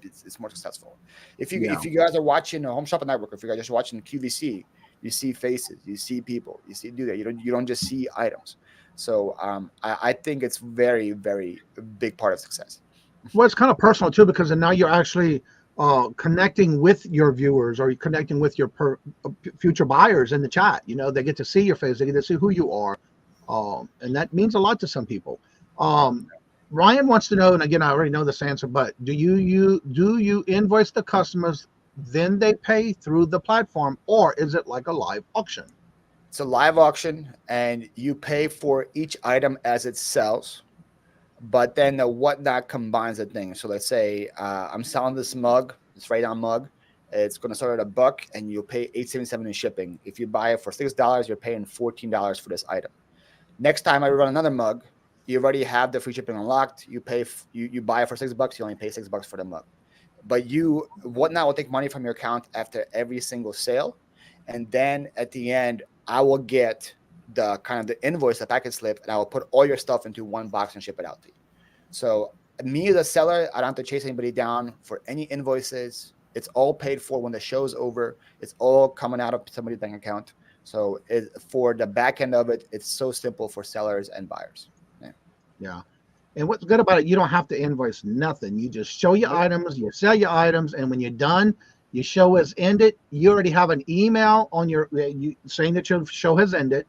it's more successful. If you guys are watching Home Shopping Network, if you guys are just watching QVC, you see faces, you see people, you do that. You don't just see items. So I think it's very big part of success. Well, it's kind of personal too, because now you're actually connecting with your viewers, or you're connecting with your future buyers in the chat. You know, they get to see your face, they get to see who you are. And that means a lot to some people. Ryan wants to know, and again, I already know this answer, but do you invoice the customers, then they pay through the platform, or is it like a live auction? It's a live auction, and you pay for each item as it sells. But then the whatnot combines the thing. So let's say I'm selling this mug, this Radon mug. It's going to start at $1, and you'll pay $8.77 in shipping. If you buy it for $6, you're paying $14 for this item. Next time I run another mug, you already have the free shipping unlocked. You buy it for $6, you only pay $6 for the mug. But whatnot will take money from your account after every single sale, and then at the end, I will get the kind of the invoice, the package slip, and I will put all your stuff into one box and ship it out to you. So me as a seller, I don't have to chase anybody down for any invoices. It's all paid for when the show's over. It's all coming out of somebody's bank account. So for the back end of it, it's so simple for sellers and buyers. Yeah. And what's good about it, you don't have to invoice nothing. You just show your items, you sell your items, and when you're done, your show has ended. You already have an email on saying that your show has ended,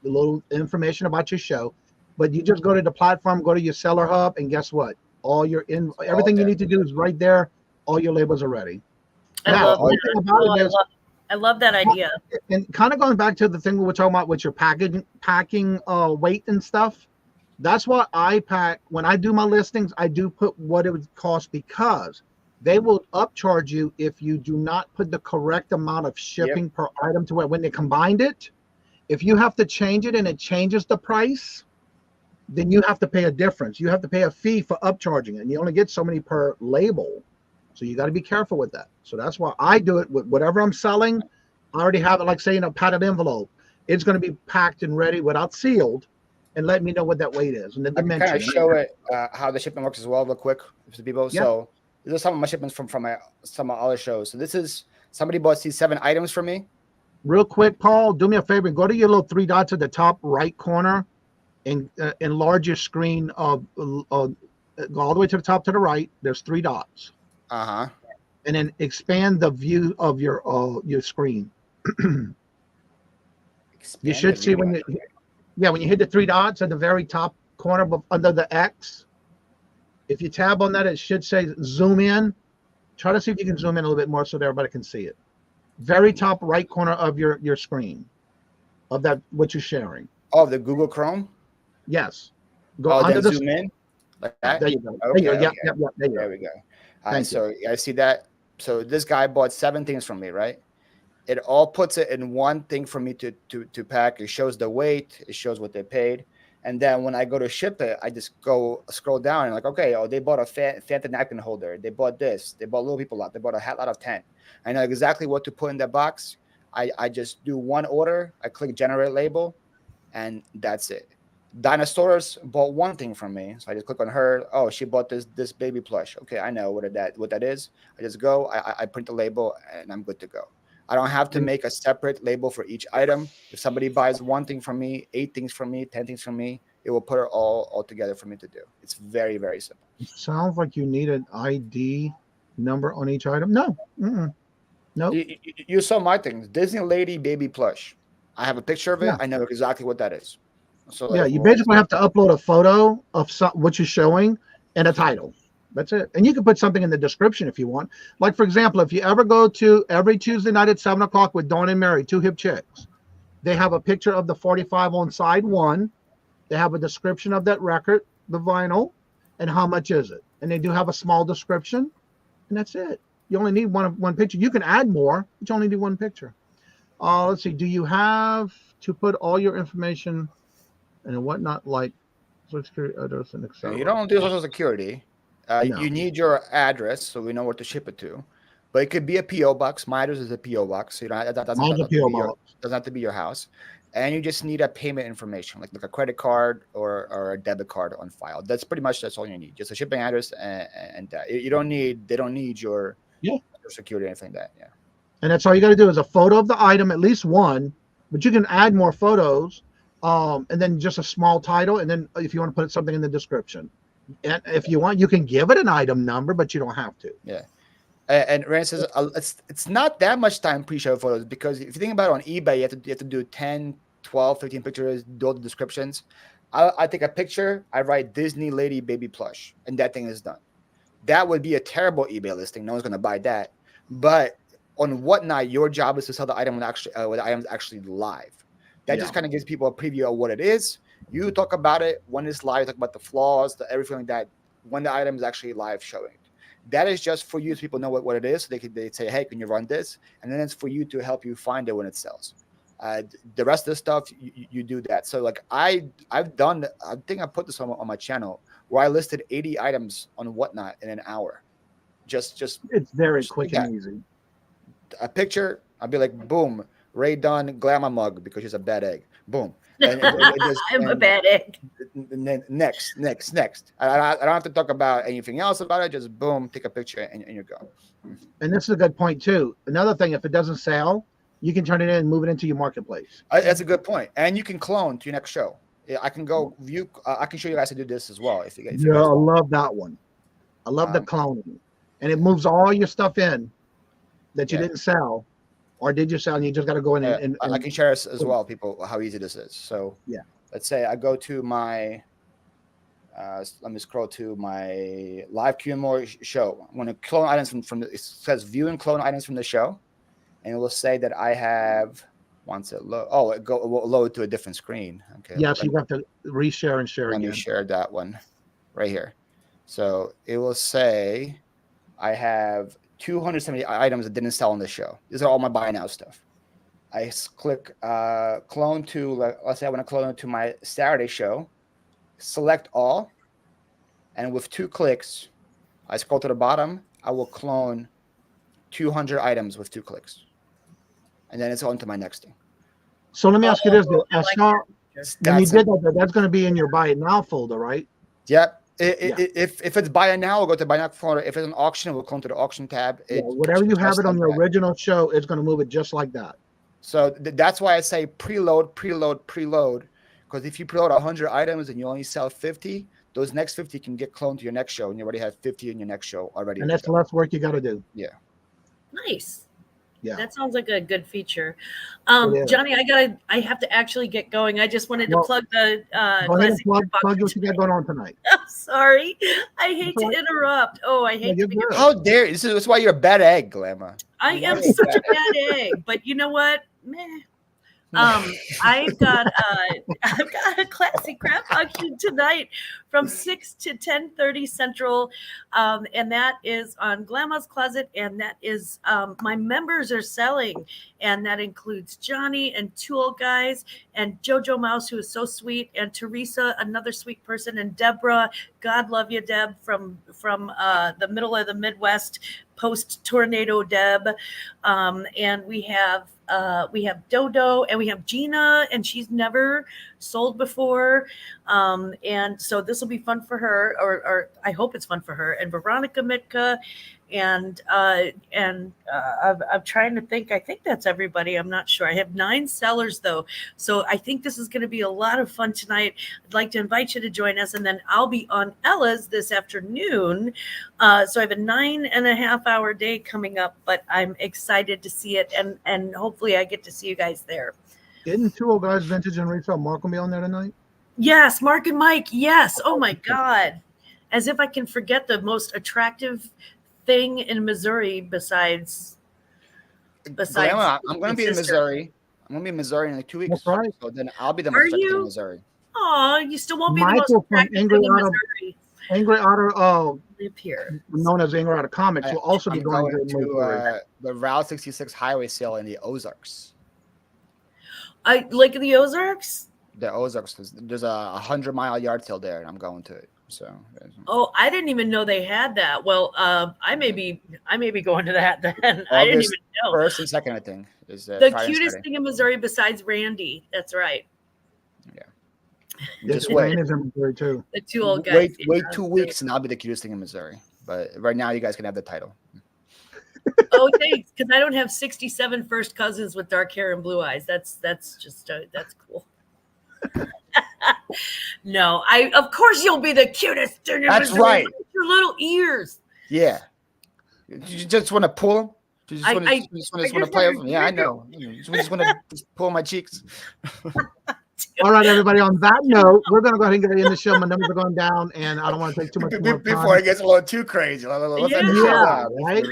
the little information about your show. But you just go to the platform, go to your seller hub, and guess what? Everything you need to do is right there. All your labels are ready. I love that idea. And kind of going back to the thing we were talking about with your packing weight and stuff. That's why when I do my listings, I do put what it would cost, because they will upcharge you if you do not put the correct amount of shipping per item to when they combined it. If you have to change it and it changes the price, then you have to pay a difference. You have to pay a fee for upcharging it, and you only get so many per label. So you got to be careful with that. So that's why I do it with whatever I'm selling. I already have it, like say in a padded envelope. It's going to be packed and ready without sealed, and let me know what that weight is and the dimension. Kind of show it how the shipment works as well, real quick, to people. Yeah. So these are some of my shipments from some of my other shows. So this is somebody bought these 7 items from me. Real quick, Paul, do me a favor. Go to your little 3 dots at the top right corner and enlarge your screen. Go all the way to the top to the right. There's 3 dots. And then expand the view of your screen. You should see when you hit the 3 dots at the very top corner under the X. If you tab on that, it should say zoom in. Try to see if you can zoom in a little bit more so that everybody can see it. Very top right corner of your screen of that what you're sharing. Oh, the Google Chrome? Yes. Go under the zoom in. Like that? There you go. Okay, there you go. Okay. There we go. All right, so I see that. So this guy bought 7 things from me, right? It all puts it in one thing for me to pack. It shows the weight. It shows what they paid. And then when I go to ship it, I just scroll down and like, okay, they bought a Fanta napkin holder. They bought this. They bought Little People lot. They bought a hat lot of 10. I know exactly what to put in that box. I just do one order. I click generate label, and that's it. Dinosaurs bought 1 thing from me. So I just click on her. Oh, she bought this baby plush. Okay, I know what that is. I just go, I print the label, and I'm good to go. I don't have to make a separate label for each item. If somebody buys 1 thing from me, 8 things from me, 10 things from me, it will put it all together for me to do. It's very, very simple. It sounds like you need an ID number on each item. No. Nope. You saw my things. Disney Lady Baby Plush. I have a picture of it. Yeah. I know exactly what that is. So yeah, you basically have to upload a photo of what you're showing and a title. That's it. And you can put something in the description if you want. Like, for example, if you ever go to every Tuesday night at 7 o'clock with Dawn and Mary, 2 hip chicks, they have a picture of the 45 on side 1. They have a description of that record, the vinyl, and how much is it. And they do have a small description, and that's it. You only need one picture. You can add more, but you only need 1 picture. Let's see. Do you have to put all your information and whatnot, like Social Security address and etc.? You don't do Social Security. No. You need your address so we know where to ship it to. But it could be a P.O. box. My address is a P.O. box. So that doesn't have to be your house. And you just need a payment information, like a credit card or a debit card on file. That's all you need. Just a shipping address and that. They don't need your security or anything like that. Yeah. And that's all you got to do is a photo of the item, at least 1, but you can add more photos, and then just a small title. And then if you want to put something in the description. And if you want, you can give it an item number, but you don't have to. Yeah. And Rand says it's not that much time pre-show photos, because if you think about it, on eBay, you have to do 10 12, 15 pictures, do all the descriptions. I take a picture, I write Disney Lady Baby Plush, and that thing is done. That would be a terrible eBay listing. No one's going to buy that. But on Whatnot, your job is to sell the item when the item's actually live. That just kind of gives people a preview of what it is. You talk about it when it's live, talk about the flaws, everything like that, when the item is actually live showing. That is just for you so people know what it is. So they say, hey, can you run this? And then it's for you to help you find it when it sells. The rest of the stuff, you do that. So like I've done, I think I put this on my channel where I listed 80 items on Whatnot in an hour. Just it's very quick and easy. A picture, I'd be like, boom, Ray Dunn glamour mug because she's a bad egg. Boom. I'm a bad egg. And then next. I don't have to talk about anything else about it. Just boom, take a picture and you're gone. And this is a good point too. Another thing, if it doesn't sell, you can turn it in and move it into your marketplace. That's a good point. And you can clone to your next show. I can go view. I can show you guys how to do this as well. If you guys I love that one. I love the cloning, and it moves all your stuff in that you didn't sell, or did you sell? And you just got to go in and I can share this as well, people, how easy this is. So let's say I go to my. Let me scroll to my live Q&A show. I'm going to clone items from it says view and clone items from the show, and it will say that I have. Once it load, it will load to a different screen. Okay. Yes, you have to reshare and share again. Let me share that one right here. So it will say I have 270 items that didn't sell on the show. These are all my buy now stuff. I click clone to, let's say I want to clone it to my Saturday show. Select all, and with 2 clicks, I scroll to the bottom. I will clone 200 items with 2 clicks. And then it's on to my next thing. So let me ask you this: I saw when you did that, that's going to be in your buy it now folder, right? Yep. If it's buy it now, we'll go to buy now folder. If it's an auction, we'll come to the auction tab. Whatever you have it on your original show, it's going to move it just like that. So that's why I say preload. Because if you preload 100 items and you only sell 50, those next 50 can get cloned to your next show, and you already have 50 in your next show already. And that's less work you got to do. Yeah. Nice. Yeah, that sounds like a good feature. Johnny, I have to actually get going. I just wanted to plug the go ahead and plug what you got going on tonight. I'm sorry. I hate to interrupt. I hate to interrupt. How dare you? This is why you're a bad egg, Glamour. I am such a bad egg, but you know what? Meh. I've got a classic crap auction tonight from 6 to 10:30 Central, and that is on Glama's Closet, and that is my members are selling, and that includes Johnny and Tool Guys and Jojo Mouse, who is so sweet, and Teresa, another sweet person, and Deborah. God love you, Deb, from the middle of the Midwest, post tornado Deb, and we have Dodo, and we have Gina, and she's never sold before, and so this will be fun for her, or I hope it's fun for her, and Veronica Mitka, and I'm trying to think. I think that's everybody. I'm not sure. I have 9 sellers though, so I think this is going to be a lot of fun tonight. I'd like to invite you to join us, and then I'll be on Ella's this afternoon. So I have a 9.5 hour day coming up, but I'm excited to see it, and hopefully I get to see you guys there. Isn't Two Old Guys Vintage and Resale Mark gonna be on there tonight? Yes, Mark and Mike. Yes. Oh my God. As if I can forget the most attractive thing in Missouri besides. I'm going to be in Missouri. I'm going to be in Missouri in like 2 weeks. That's right. So then I'll be the most attractive in Missouri. Oh, you still won't be Michael the most attractive thing in Missouri. Angry Otter, live here. Known as Angry Otter Comics, will also be going to the Route 66 highway sale in the Ozarks. I like the Ozarks. The Ozarks. There's a 100-mile yard sale there, and I'm going to it. So. I didn't even know they had that. Well, I may be going to that then. I didn't even know. First and second, I think, is the cutest thing in Missouri besides Randy. That's right. Yeah. Just wait. Is in Missouri too. The Two Old Guys. Wait 2 weeks, and I'll be the cutest thing in Missouri. But right now, you guys can have the title. Oh, thanks, because I don't have 67 first cousins with dark hair and blue eyes. That's just that's cool. No, of course you'll be the cutest thing in That's Missouri. right. Your little ears. Yeah. You just want to pull them. You just want to play with me. Yeah, I know. You just want to pull my cheeks. All right, everybody. On that note, we're going to go ahead and get in the show. My numbers are going down, and I don't want to take too much more time. Before it gets a little too crazy. Let's end the show now. Right?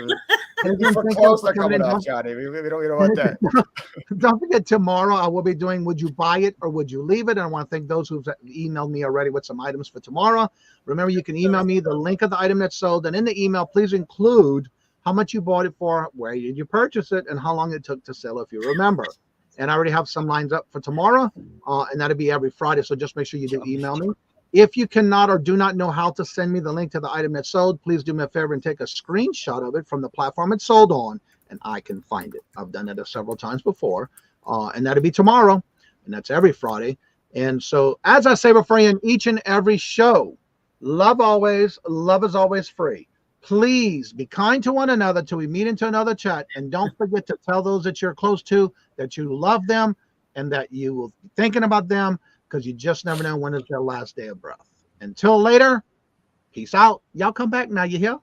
Before clothes are coming off, Johnny. We don't want that. Don't forget, tomorrow I will be doing Would You Buy It or Would You Leave It? And I want to thank those who've emailed me already with some items for tomorrow. Remember, you can email me the link of the item that's sold. And in the email, please include how much you bought it for, where did you purchase it, and how long it took to sell, if you remember. And I already have some lines up for tomorrow, and that'll be every Friday. So just make sure you do email me. If you cannot or do not know how to send me the link to the item that's sold, please do me a favor and take a screenshot of it from the platform it's sold on, and I can find it. I've done that several times before, and that'll be tomorrow, and that's every Friday. And so, as I say before in each and every show, love always, love is always free. Please be kind to one another till we meet into another chat. And don't forget to tell those that you're close to that you love them and that you will be thinking about them, because you just never know when it's their last day of breath. Until later, peace out. Y'all come back now, you hear?